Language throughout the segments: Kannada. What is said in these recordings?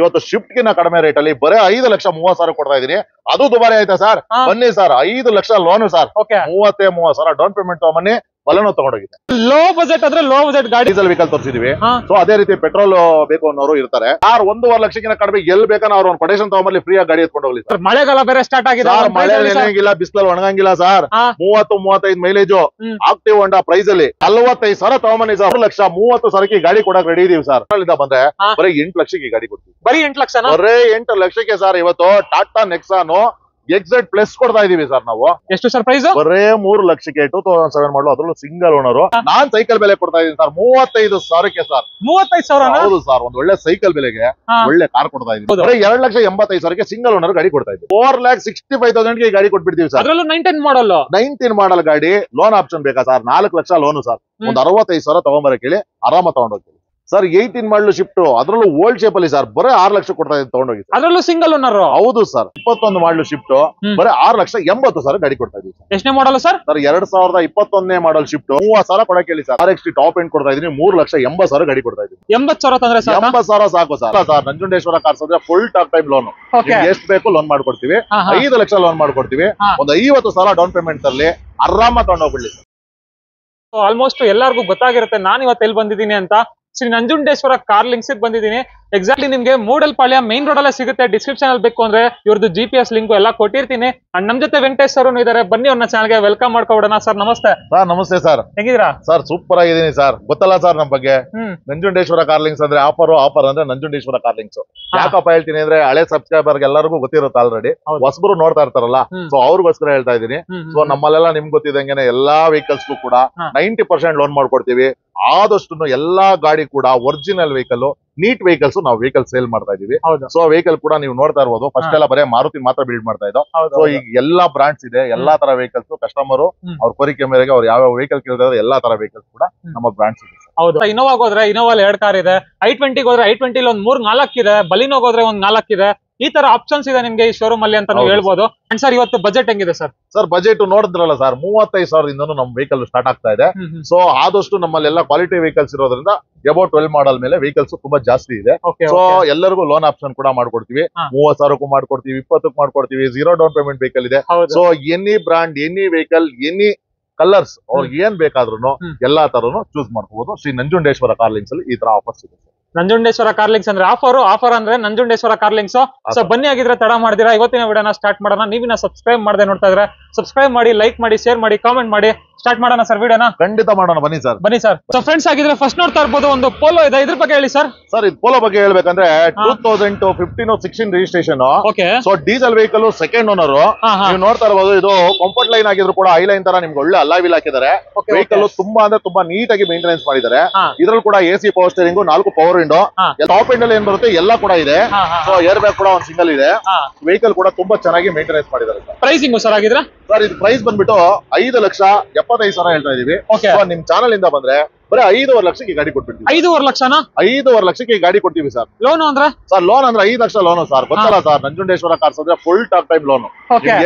ಇವತ್ತು ಶಿಫ್ಟ್ ಗಿನ್ನ ಕಡಿಮೆ ರೇಟ್ ಅಲ್ಲಿ ಬರೀ 5,30,000 ಕೊಡ್ತಾ ಇದೀನಿ. ಅದು ದುಬಾರಿ ಆಯ್ತಾ ಸರ್? ಬನ್ನಿ sir, 5 lakh loan sir, 30,000 down payment ತಗೊಂಬನ್ನಿ, ಬಲನೋ ತಗೊಂಡೋಗಿದೆ. ಲೋ ಬಜೆಟ್ ಅಂದ್ರೆ ಲೋ ಬಜೆಟ್ ಗಾಡಿ ಡೀಸೆಲ್ ವೆಹಿಕಲ್ ತೋರಿಸಿದೀವಿ. ಸೊ ಅದೇ ರೀತಿ ಪೆಟ್ರೋಲ್ ಬೇಕು ಅನ್ನೋರು ಇರ್ತಾರೆ. 1.5 ಲಕ್ಷಕ್ಕಿಂತ ಕಡಿಮೆ ಎಲ್ಲಿ ಬೇಕಾನ ಅವ್ರ ಒಂದು ಕೊಟೇಶನ್ ತಗೊಂಬಲ್ಲಿ ಫ್ರೀ ಆಗಿ ಗಾಡಿ ಎತ್ಕೊಂಡು ಹೋಗ್ಲಿ ಸರ್. ಮಳೆಗಾಲ ಬೇರೆ ಸ್ಟಾರ್ಟ್ ಆಗಿದೆ, ಮಳೆ ಏನಾಗಿಲ್ಲ, ಬಿಸಿಲಲ್ಲಿ ಒಣಗಂಗಿಲ್ಲ ಸರ್. 30-35 ಮೈಲೇಜ್ ಆಕ್ಟಿವ್ ಹೊಂಡಾ ಪ್ರೈಸ್ ಅಲ್ಲಿ 45,000 ತಗೊಂಬನ್ನಿ ಸರ್. 1,30,000 ಗಾಡಿ ಕೊಡಕ್ ರೆಡಿ ಇದೀವಿ ಸರ್. ಬಂದ್ರೆ ಬರೀ 8 ಲಕ್ಷಕ್ಕೆ ಗಾಡಿ ಕೊಡ್ತೀವಿ. ಬರೀ 8 ಲಕ್ಷ, ಬರೀ 8 ಲಕ್ಷಕ್ಕೆ ಸರ್. ಇವತ್ತು ಟಾಟಾ ನೆಕ್ಸಾನ್ ಎಕ್ಸೆಟ್ ಪ್ಲಸ್ ಕೊಡ್ತಾ ಇದೀವಿ ಸರ್ ನಾವು. ಎಷ್ಟು ಸರ್ ಪ್ರೈಸ್? ಬರೇ 3 ಲಕ್ಷಕ್ಕೆ 2007 ಮಾಡಲು, ಅದ್ರಲ್ಲೂ ಸಿಂಗಲ್ ಓನರ್. ನಾನ್ ಸೈಕಲ್ ಬೆಲೆ ಕೊಡ್ತಾ ಇದೀನಿ ಸರ್ 35,000ಕ್ಕೆ ಸರ್. 35,000? ಹೌದು ಸರ್, ಒಂದ್ ಒಳ್ಳೆ ಸೈಕಲ್ ಬೆಲೆಗೆ ಒಳ್ಳೆ ಕಾರ್ ಕೊಡ್ತಾ ಇದೀನಿ. ಬರೀ 2,85,000ಕ್ಕೆ ಸಿಂಗಲ್ ಓನರ್ ಗಾಡಿ ಕೊಡ್ತಾ ಇದೀವಿ. 4,65,000ಗೆ ಗಾಡಿ ಕೊಟ್ಬಿಡ್ತೀವಿ ಸರ್. ಅದ್ರಲ್ಲೂ 19 ಮಾಡಲ್ ಗಾಡಿ. ಲೋನ್ ಆಪ್ಷನ್ ಬೇಕಾ ಸರ್? 4 lakh loan sir. ಒಂದ್ 65,000 ತಗೊಂಬರಕ್ಕೆ ಹೇಳಿ ಆರಾಮ ತಗೊಂಡೋಗ್ತೀವಿ ಸರ್. 18 ಮಾಡಲು ಶಿಫ್ಟ್, ಅದ್ರಲ್ಲೂ ಓಲ್ಡ್ ಶೇಪ್ ಅಲ್ಲಿ ಸರ್. ಬರೀ 6 ಲಕ್ಷ ಕೊಡ್ತಾ ಇದ್ದೀನಿ ತಗೊಂಡೋಗಿ. ಅದ್ರಲ್ಲೂ ಸಿಂಗಲ್ ಓನರ್? ಹೌದು ಸರ್. 21 ಮಾಡಲು ಶಿಫ್ಟ್, ಬರೀ 6,80,000 ಗಾಡಿ ಕೊಡ್ತಾ ಇದೀವಿ. ಎಷ್ಟನೇ model sir? Sir 2021 model shift 30,000 ಕೊಡಕ್ಕೆ ಹೇಳಿ ಸರ್. RXT ಟಾಪ್ ಎಂಡ್ ಕೊಡ್ತಾ ಇದೀನಿ. 3,80,000 ಗಾಡಿ ಕೊಡ್ತಾ ಇದೀನಿ. 80,000 ತಂದ್ರೆ 80,000 ಸಾಕು ಸರ್. ನಂಜುಂಡೇಶ್ವರ ಕಾರ್ಸ್ ಅಂದ್ರೆ ಫುಲ್ ಟಾಕ್ ಟೈಮ್ ಲೋನ್. ಎಷ್ಟು ಬೇಕು ಲೋನ್ ಮಾಡ್ಕೊಡ್ತೀವಿ. 5 ಲಕ್ಷ ಲೋನ್ ಮಾಡ್ಕೊಡ್ತೀವಿ. ಒಂದು 50,000 ಡೌನ್ ಪೇಮೆಂಟ್ ಅಲ್ಲಿ ಆರಾಮ ತಗೊಂಡೋಗ್ಬಿಡ್ಲಿ ಸರ್. ಆಲ್ಮೋಸ್ಟ್ ಎಲ್ಲರಿಗೂ ಗೊತ್ತಾಗಿರುತ್ತೆ ನಾನು ಇವತ್ತು ಎಲ್ಲಿ ಬಂದಿದ್ದೀನಿ ಅಂತ. ಶ್ರೀ ನಂಜುಂಡೇಶ್ವರ ಕಾರ್ ಲಿಂಕ್ಸ್ ಬಂದಿದ್ದೀನಿ. ಎಕ್ಸಾಕ್ಟ್ಲಿ ನಿಮ್ಗೆ ಮೂಡಲ್ಪಾಳ್ಯ ಮೇನ್ ರೋಡ್ ಅಲ್ಲೇ ಸಿಗುತ್ತೆ. ಡಿಸ್ಕ್ರಿಪ್ಷನ್ ಅಲ್ಲಿ ಬೇಕು ಅಂದ್ರೆ ಇವ್ರದ್ದು GPS ಲಿಂಕ್ ಎಲ್ಲ ಕೊಟ್ಟಿರ್ತೀನಿ. ಅಂಡ್ ನಮ್ ಜೊತೆ ವೆಂಕಟೇಶ್ ಸರ್ ಇದಾರೆ. ಬನ್ನಿ ಅವ್ರನ್ನ ಚಾನಲ್ಗೆ ವೆಲ್ಕಮ್ ಮಾಡ್ಕೊಬಿಡೋಣ. ಸರ್ ನಮಸ್ತೆ. ಸರ್ ನಮಸ್ತೆ ಸರ್. ಹೇಗಿದ್ದೀರಾ ಸರ್? ಸೂಪರ್ ಆಗಿದ್ದೀನಿ ಸರ್. ಗೊತ್ತಲ್ಲ ಸರ್ ನಮ್ ಬಗ್ಗೆ. ನಂಜುಂಡೇಶ್ವರ ಕಾರ್ ಲಿಂಕ್ಸ್ ಅಂದ್ರೆ ಆಫರ್ ಅಂದ್ರೆ ನಂಜುಂಡೇಶ್ವರ ಕಾರ್ ಲಿಂಕ್ಸ್. ಯಾಕಪ್ಪ ಹೇಳ್ತೀನಿ ಅಂದ್ರೆ ಹಳೆ ಸಬ್ಸ್ಕ್ರೈಬರ್ ಎಲ್ಲರಿಗೂ ಗೊತ್ತಿರುತ್ತೆ ಆಲ್ರೆಡಿ. ಹೊಸಬರು ನೋಡ್ತಾ ಇರ್ತಾರಲ್ಲ, ಸೊ ಅವ್ರಿಗೋಸ್ಕರ ಹೇಳ್ತಾ ಇದೀನಿ. ಸೊ ನಮ್ಮಲ್ಲೆಲ್ಲ ನಿಮ್ಗೆ ಗೊತ್ತಿದ್ದಂಗೆ ಎಲ್ಲಾ ವೆಹಿಕಲ್ಸ್ ಕೂಡ 90% ಲೋನ್ ಮಾಡ್ಕೊಡ್ತೀವಿ. ಆದಷ್ಟು ಎಲ್ಲಾ ಗಾಡಿ ಕೂಡ ಒರಿಜಿನಲ್ ವೆಹಿಕಲ್, ನೀಟ್ ವೆಹಿಕಲ್ಸ್ ನಾವು ವೆಹಿಕಲ್ ಸೇಲ್ ಮಾಡ್ತಾ ಇದೀವಿ. ಸೊ ವೆಹಿಕಲ್ ಕೂಡ ನೀವು ನೋಡ್ತಾ ಇರ್ಬೋದು. ಫಸ್ಟ್ ಎಲ್ಲ ಬರೀ ಮಾರುತಿ ಮಾತ್ರ ಬಿಲ್ಡ್ ಮಾಡ್ತಾ ಇದ್ದೋ. ಸೊ ಈಗ ಎಲ್ಲಾ ಬ್ರಾಂಡ್ಸ್ ಇದೆ. ಎಲ್ಲಾ ತರ ವೆಹಿಕಲ್ಸ್ ಕಸ್ಟಮರ್ ಅವ್ರ ಕೋರಿಕೆ ಮೇರೆಗೆ ಅವ್ರು ಯಾವ ವೆಹಿಕಲ್ ಕೇಳಿದ್ರೆ ಎಲ್ಲಾ ತರ ವೆಹಿಕಲ್ಸ್ ಕೂಡ ನಮ್ಮ ಬ್ರಾಂಡ್ಸ್ ಇದೆ. ಹೌದು. ಇನೋವಾ ಹೋದ್ರೆ ಇನೋವಾ 2 ಕಾರ್ ಇದೆ. i20 ಹೋದ್ರೆ i20 ಒಂದ್ 3-4 ಇದೆ. ಬಲಿನೋ ಹೋದ್ರೆ ಒಂದ್ 4 ಇದೆ. ಈ ತರ ಆಪ್ಷನ್ಸ್ ಇದೆ ನಿಮ್ಗೆ ಈ ಶೋರೂಮ್ ಅಲ್ಲಿ ಅಂತ ಹೇಳ್ಬೋದು. ಅಂಡ್ ಸರ್ ಇವತ್ತು ಬಜೆಟ್ ಹೆಂಗಿದೆ ಸರ್? ಸರ್ ಬಜೆಟ್ ನೋಡಿದ್ರಲ್ಲ ಸರ್, 35,000 ನಮ್ ವೆಹಿಕಲ್ ಸ್ಟಾರ್ಟ್ ಆಗ್ತಾ ಇದೆ. ಸೊ ಆದಷ್ಟು ನಮ್ಮಲ್ಲೆಲ್ಲ ಕ್ವಾಲಿಟಿ ವೆಹಿಕಲ್ಸ್ ಇರೋದ್ರಿಂದ ಅಬೌಟ್ 12 ಮಾಡಲ್ ಮೇಲೆ ವೆಹಿಕಲ್ಸ್ ತುಂಬಾ ಜಾಸ್ತಿ ಇದೆ. ಸೊ ಎಲ್ಲರಿಗೂ ಲೋನ್ ಆಪ್ಷನ್ ಕೂಡ ಮಾಡ್ಕೊಡ್ತೀವಿ. 30,000ಕ್ಕೂ ಮಾಡ್ಕೊಡ್ತೀವಿ, 20ಕ್ಕೂ ಮಾಡ್ಕೊಡ್ತೀವಿ. 0 ಡೌನ್ ಪೇಮೆಂಟ್ ವೆಹಿಕಲ್ ಇದೆ. So any brand, any vehicle, any colours ಅವ್ರಿಗೆ ಏನ್ ಬೇಕಾದ್ರೂ ಎಲ್ಲಾ ತರನು ಚೂಸ್ ಮಾಡ್ಕೋಬಹುದು. ಶ್ರೀ ನಂಜುಂಡೇಶ್ವರ ಕಾರ್ ಲಿಂಕ್ಸ್ ಅಲ್ಲಿ ಈ ತರ ಆಫರ್ಸ್ ಇದೆ. ನಂಜುಂಡೇಶ್ವರ ಕಾರ್ ಲಿಂಕ್ಸ್ ಅಂದ್ರೆ ಆಫರ್ ಅಂದ್ರೆ ನಂಜುಂಡೇಶ್ವರ ಕಾರ್ ಲಿಂಕ್ಸ್. ಸೊ ಬನ್ನಿ, ಆಗಿದ್ರೆ ತಡ ಮಾಡಿದಿರಾ ಇವತ್ತಿನ ವಿಡಿಯೋನ ಸ್ಟಾರ್ಟ್ ಮಾಡೋಣ. ನೀವಿನ ಸಬ್ಸ್ಕ್ರೈಬ್ ಮಾಡದೆ ನೋಡ್ತಾ ಇದ್ರೆ ಸಬ್ಸ್ಕ್ರೈಬ್ ಮಾಡಿ, ಲೈಕ್ ಮಾಡಿ, ಶೇರ್ ಮಾಡಿ, ಕಾಮೆಂಟ್ ಮಾಡಿ. ಸ್ಟಾರ್ಟ್ ಮಾಡೋಣ ಸರ್ ವಿಡಿಯೋನ? ಖಂಡಿತ ಮಾಡೋಣ, ಬನ್ನಿ ಸರ್. ಬನ್ನಿ ಸರ್. ಸೊ ಫ್ರೆಂಡ್ಸ್ ಆಗಿದ್ರೆ ಫಸ್ಟ್ ನೋಡ್ತಾ ಇರ್ಬೋದು ಒಂದು ಪೋಲೋ ಇದೆ. ಇದ್ರ ಬಗ್ಗೆ ಹೇಳಿ ಸರ್. ಸರ್ ಇದು ಪೋಲೋ ಬಗ್ಗೆ ಹೇಳ್ಬೇಕಂದ್ರೆ 2015-16 registration. So diesel vehicle, second owner. ನೀವು ನೋಡ್ತಾ ಇರ್ಬೋದು. ಇದು ಕಂಫರ್ಟ್ ಲೈನ್ ಆಗಿದ್ರು ಕೂಡ ಐ ಲೈನ್ ತರ ನಿಮ್ಗೆ ಒಳ್ಳೆ ಅಲಾಯ್ ವೀಲ್ ಹಾಕಿದ್ದಾರೆ. ವೆಹಿಕಲ್ ತುಂಬಾ ಅಂದ್ರೆ ತುಂಬಾ ನೀಟ್ ಆಗಿ ಮೇಂಟೆನೆನ್ಸ್ ಮಾಡಿದ್ದಾರೆ. ಇದ್ರಲ್ಲಿ ಕೂಡ AC power steering, 4 power window, top end ಅಲ್ಲಿ ಏನ್ ಬರುತ್ತೆ ಎಲ್ಲ ಕೂಡ ಇದೆ. ಸೊ ಏರ್ ಬ್ಯಾಗ್ ಕೂಡ ಒಂದು ಸಿಂಗಲ್ ಇದೆ. ವೆಹಿಕಲ್ ಕೂಡ ತುಂಬಾ ಚೆನ್ನಾಗಿ ಮೇಂಟೆನೆನ್ಸ್ ಮಾಡಿದ್ದಾರೆ. ಪ್ರೈಸಿಂಗ್ ಸರ್ ಆಗಿದ್ರೆ ಸರ್ ಇದು ಪ್ರೈಸ್ ಬಂದ್ಬಿಟ್ಟು 5,75,000 ಹೇಳ್ತಾ ಇದೀವಿ. ನಿಮ್ ಚಾನಲ್ ಇಂದ ಬಂದ್ರೆ ಬರೀ 5.5 ಲಕ್ಷಕ್ಕೆ ಗಾಡಿ ಕೊಟ್ಬಿಡ್ತೀವಿ. 5.5 ಲಕ್ಷನಾ? 5.5 ಲಕ್ಷಕ್ಕೆ ಗಾಡಿ ಕೊಡ್ತೀವಿ ಸರ್. ಲೋನ್ ಅಂದ್ರೆ ಸರ್ ಲೋನ್ ಅಂದ್ರೆ 5 ಲಕ್ಷ ಲೋನ್ ಸರ್. ಗೊತ್ತಲ್ಲ ಸರ್, ನಂಜುಂಡೇಶ್ವರ ಕಾರ್ಸ್ ಅಂದ್ರೆ ಫುಲ್ ಟಾಕ್ ಟೈಮ್ ಲೋನ್.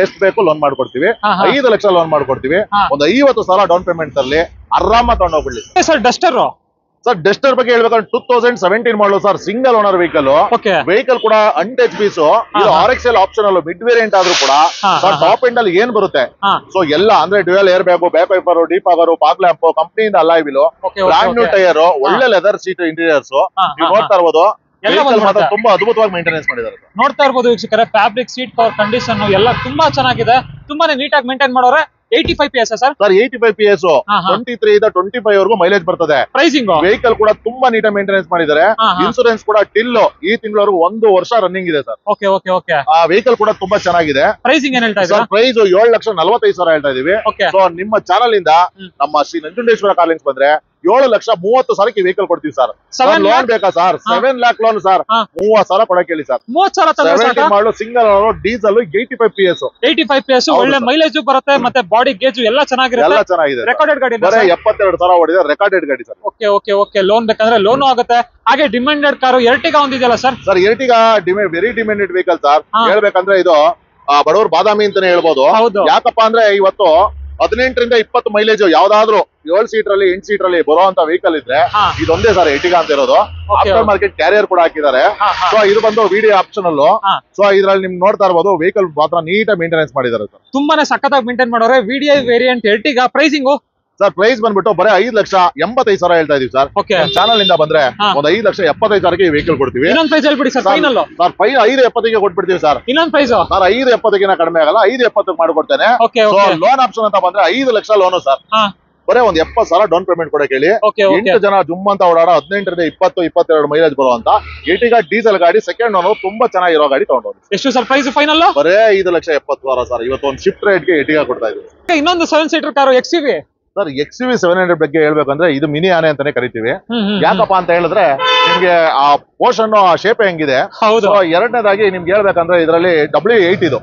ಎಷ್ಟು ಬೇಕು ಲೋನ್ ಮಾಡ್ಕೊಡ್ತೀವಿ. 5 ಲಕ್ಷ ಲೋನ್ ಮಾಡ್ಕೊಡ್ತೀವಿ. ಒಂದು 50,000 ಡೌನ್ ಪೇಮೆಂಟ್ ಅಲ್ಲಿ ಆರಾಮ ತಗೊಂಡೋಗ್ಬಿಡ್ಲಿ ಸರ್. ಡಸ್ಟರ್ ಸರ್, ಡಸ್ಟರ್ ಬಗ್ಗೆ ಹೇಳ್ಬೇಕಂದ್ರೆ 2017 ಮಾಡಲು sir. Single owner vehicle. Vehicle ಕೂಡ ಅನ್ಟಚ್ ಪೀಸ್. ಇದು RXL ಆಪ್ಷನಲ್ ಮಿಡ್ ವೇರಿಯಂಟ್ ಆದ್ರೂ ಕೂಡ ಟಾಪ್ ಎಂಡ್ ಅಲ್ಲಿ ಏನ್ ಬರುತ್ತೆ. ಸೊ ಎಲ್ಲ ಅಂದ್ರೆ dual airbag, back wiper, defogger, fog lamp, ಕಂಪನಿಯಿಂದ alloy wheel, brand new tyre, ಒಳ್ಳೆ ಲೆದರ್ ಸೀಟ್ ಇಂಟೀರಿಯರ್ಸ್. ನೀವು ನೋಡ್ತಾ ಇರ್ಬೋದು. ಮಾತ್ರ ತುಂಬಾ ಅದ್ಭುತವಾಗಿ ಮೇಂಟೆನೆನ್ಸ್ ಮಾಡಿದ್ದಾರೆ. ನೋಡ್ತಾ ಇರ್ಬೋದು ವೀಕ್ಷಕರೇ. ಫ್ಯಾಬ್ರಿಕ್, ಸೀಟ್ ಕವರ್, ಕಂಡೀಷನ್ ಎಲ್ಲ ತುಂಬಾ ಚೆನ್ನಾಗಿದೆ. ತುಂಬಾನೇ ನೀಟಾಗಿ ಮೇಂಟೈನ್ ಮಾಡೋರೆ. 85 PS ಸರ್? Sir 85 PS. 23 ಇಂದ 25 ವರೆಗೂ ಮೈಲೇಜ್ ಬರ್ತದೆ. ಪ್ರೈಸಿಂಗ್ ವೆಹಿಕಲ್ ಕೂಡ ತುಂಬಾ ನೀಟಾಗಿ ಮೇಂಟೆನೆನ್ಸ್ ಮಾಡಿದ್ದಾರೆ. ಇನ್ಸೂರೆನ್ಸ್ ಕೂಡ ಟಿಲ್ ಈ ತಿಂಗಳವರೆಗೂ 1 ವರ್ಷ ರನ್ನಿಂಗ್ ಇದೆ ಸರ್. ಆ ವೆಹಿಕಲ್ ಕೂಡ ತುಂಬಾ ಚೆನ್ನಾಗಿದೆ. ಪ್ರೈಸಿಂಗ್ ಏನ್ ಹೇಳ್ತಾ ಇದ್ದೀರಾ? ಪ್ರೈಸ್ 7,45,000 ಹೇಳ್ತಾ ಇದೀವಿ. ಸೊ ನಿಮ್ಮ ಚಾನಲ್ ಇಂದ ನಮ್ಮ ಶ್ರೀ ನಂಜುಂಡೇಶ್ವರ ಕಾರ್ ಲಿಂಕ್ಸ್ ಬಂದ್ರೆ 7,30,000 ವೆಹಿಕಲ್ ಕೊಡ್ತೀವಿ ಸರ್. ಲೋನ್ ಬೇಕಾ ಸರ್? 7 lakh loan sir. 30,000 ಕೊಡಕ್ಕೆ ಹೇಳಿ ಸರ್. 30,000 ಮಾಡಲು ಸಿಂಗಲ್ ಡೀಸೆಲ್ 85 PS. 85 PS ಒಳ್ಳೆ ಮೈಲೇಜ್ ಬರುತ್ತೆ. ಮತ್ತೆ ಬಾಡಿ ಗೇಜ್ ಎಲ್ಲ ಚೆನ್ನಾಗಿರುತ್ತೆ. ಎಲ್ಲ ಚೆನ್ನಾಗಿದೆ. ರೆಕಾರ್ಡೆಡ್ ಗಾಡಿ 72,000 ಓಡಿದೆ. ರೆಕಾರ್ಡೆಡ್ ಗಾಡಿ ಸರ್. ಓಕೆ. ಲೋನ್ ಬೇಕಂದ್ರೆ ಲೋನ್ ಆಗುತ್ತೆ. ಹಾಗೆ ಡಿಮ್ಯಾಂಡೆಡ್ ಕಾರು ಎರ್ಟಿಗಾ ಒಂದಿದೆಯಲ್ಲ sir? Sir Ertiga very demanded vehicle sir. ಹೇಳ್ಬೇಕಂದ್ರೆ ಇದು ಬಡವರು ಬಾದಾಮಿ ಅಂತಾನೆ ಹೇಳ್ಬೋದು. ಯಾಕಪ್ಪ ಅಂದ್ರೆ ಇವತ್ತು 18ರಿಂದ 20 ಮೈಲೇಜ್ ಯಾವ್ದಾದ್ರು 7 ಸೀಟರ್ ಅಲ್ಲಿ 8 ಸೀಟರ್ ಅಲ್ಲಿ ಬರುವಂತ ವೆಹಿಕಲ್ ಇದ್ರೆ ಇದೊಂದೇ ಸರ್ ಎಟಿಗಾ ಅಂತ ಇರೋದು. ಆಫ್ಟರ್ ಮಾರ್ಕೆಟ್ ಕ್ಯಾರಿಯರ್ ಕೂಡ ಹಾಕಿದ್ದಾರೆ. ಸೊ ಇದು ಬಂದು ವಿಡಿಯೋ ಆಪ್ಷನಲ್. ಸೊ ಇದ್ರಲ್ಲಿ ನಿಮ್ಗೆ ನೋಡ್ತಾ ಇರ್ಬೋದು ವೆಹಿಕಲ್ ಮಾತ್ರ ನೀಟಾಗಿ ಮೇಂಟೆನೆನ್ಸ್ ಮಾಡಿದ್ದಾರೆ ಸರ್. ತುಂಬಾನೇ ಸಖತ್ತಾಗಿ ಮೇಂಟೈನ್ ಮಾಡೋರೆ. Video variant Ertiga pricing sir price ಬಂದ್ಬಿಟ್ಟು ಬರೀ 5,85,000 ಹೇಳ್ತಾ ಇದೀವಿ ಸರ್. ಚಾನಲ್ ಇಂದ ಬಂದ್ರೆ ಒಂದು 5,75,000ಕ್ಕೆ ಈ ವೆಹಿಕಲ್ ಕೊಡ್ತೀವಿ. ಇನ್ನೊಂದು ಪ್ರೈಸ್ ಹೇಳ್ಬಿಡಿ ಸರ್. ಫೈನಲ್ ಸರ್ 5,70,000ಗೆ ಕೊಟ್ಬಿಡ್ತೀವಿ ಸರ್. ಇನ್ನೊಂದು ಪ್ರೈಸ್ ಸರ್ 5,70,000 ಕಡಿಮೆ ಆಗಲ್ಲ, 5,70,000 ಮಾಡ್ಕೊಡ್ತೇನೆ. ಲೋನ್ ಆಪ್ಷನ್ ಅಂತ ಬಂದ್ರೆ 5 ಲಕ್ಷ ಲೋನು ಸರ್. ಬರೀ ಒಂದು 70,000 ಡೌನ್ ಪೇಮೆಂಟ್ ಕೊಡಕ್ಕೆ ಹೇಳಿ. 8 ಜನ ಜುಮ್ ಅಂತ ಓಡಾಡೋ 18ರಿಂದ 20-22 ಮೈಲೇಜ್ ಬರುವಂತ ಎಟಿಗಾ ಡೀಸೆಲ್ ಗಾಡಿ ಸೆಕೆಂಡ್ ಓನರ್ ತುಂಬಾ ಚೆನ್ನಾಗಿರೋ ಗಾಡಿ ತಗೊಂಡೋಗಿ. ಎಷ್ಟು ಸರ್ ಪ್ರೈಸ್ ಫೈನಲ್? ಬರೇ 5,70,000 ಸರ್. ಇವತ್ತು ಒಂದು ಶಿಫ್ಟ್ ರೇಟ್ಗೆ ಎಟಿಗಾ ಕೊಡ್ತಾ ಇದ್ದೀವಿ. ಇನ್ನೊಂದು 7 seater car XUV. Sir XUV 700 ಬಗ್ಗೆ ಹೇಳ್ಬೇಕಂದ್ರೆ ಇದು ಮಿನಿ ಆನೆ ಅಂತಾನೆ ಕರಿತೀವಿ. ಯಾಕಪ್ಪ ಅಂತ ಹೇಳಿದ್ರೆ ನಿಮ್ಗೆ ಆ ಪೋರ್ಷನ್ ಶೇಪ್ ಹೆಂಗಿದೆ. ಎರಡನೇದಾಗಿ ನಿಮ್ಗೆ ಹೇಳ್ಬೇಕಂದ್ರೆ ಇದರಲ್ಲಿ W8 ಇದು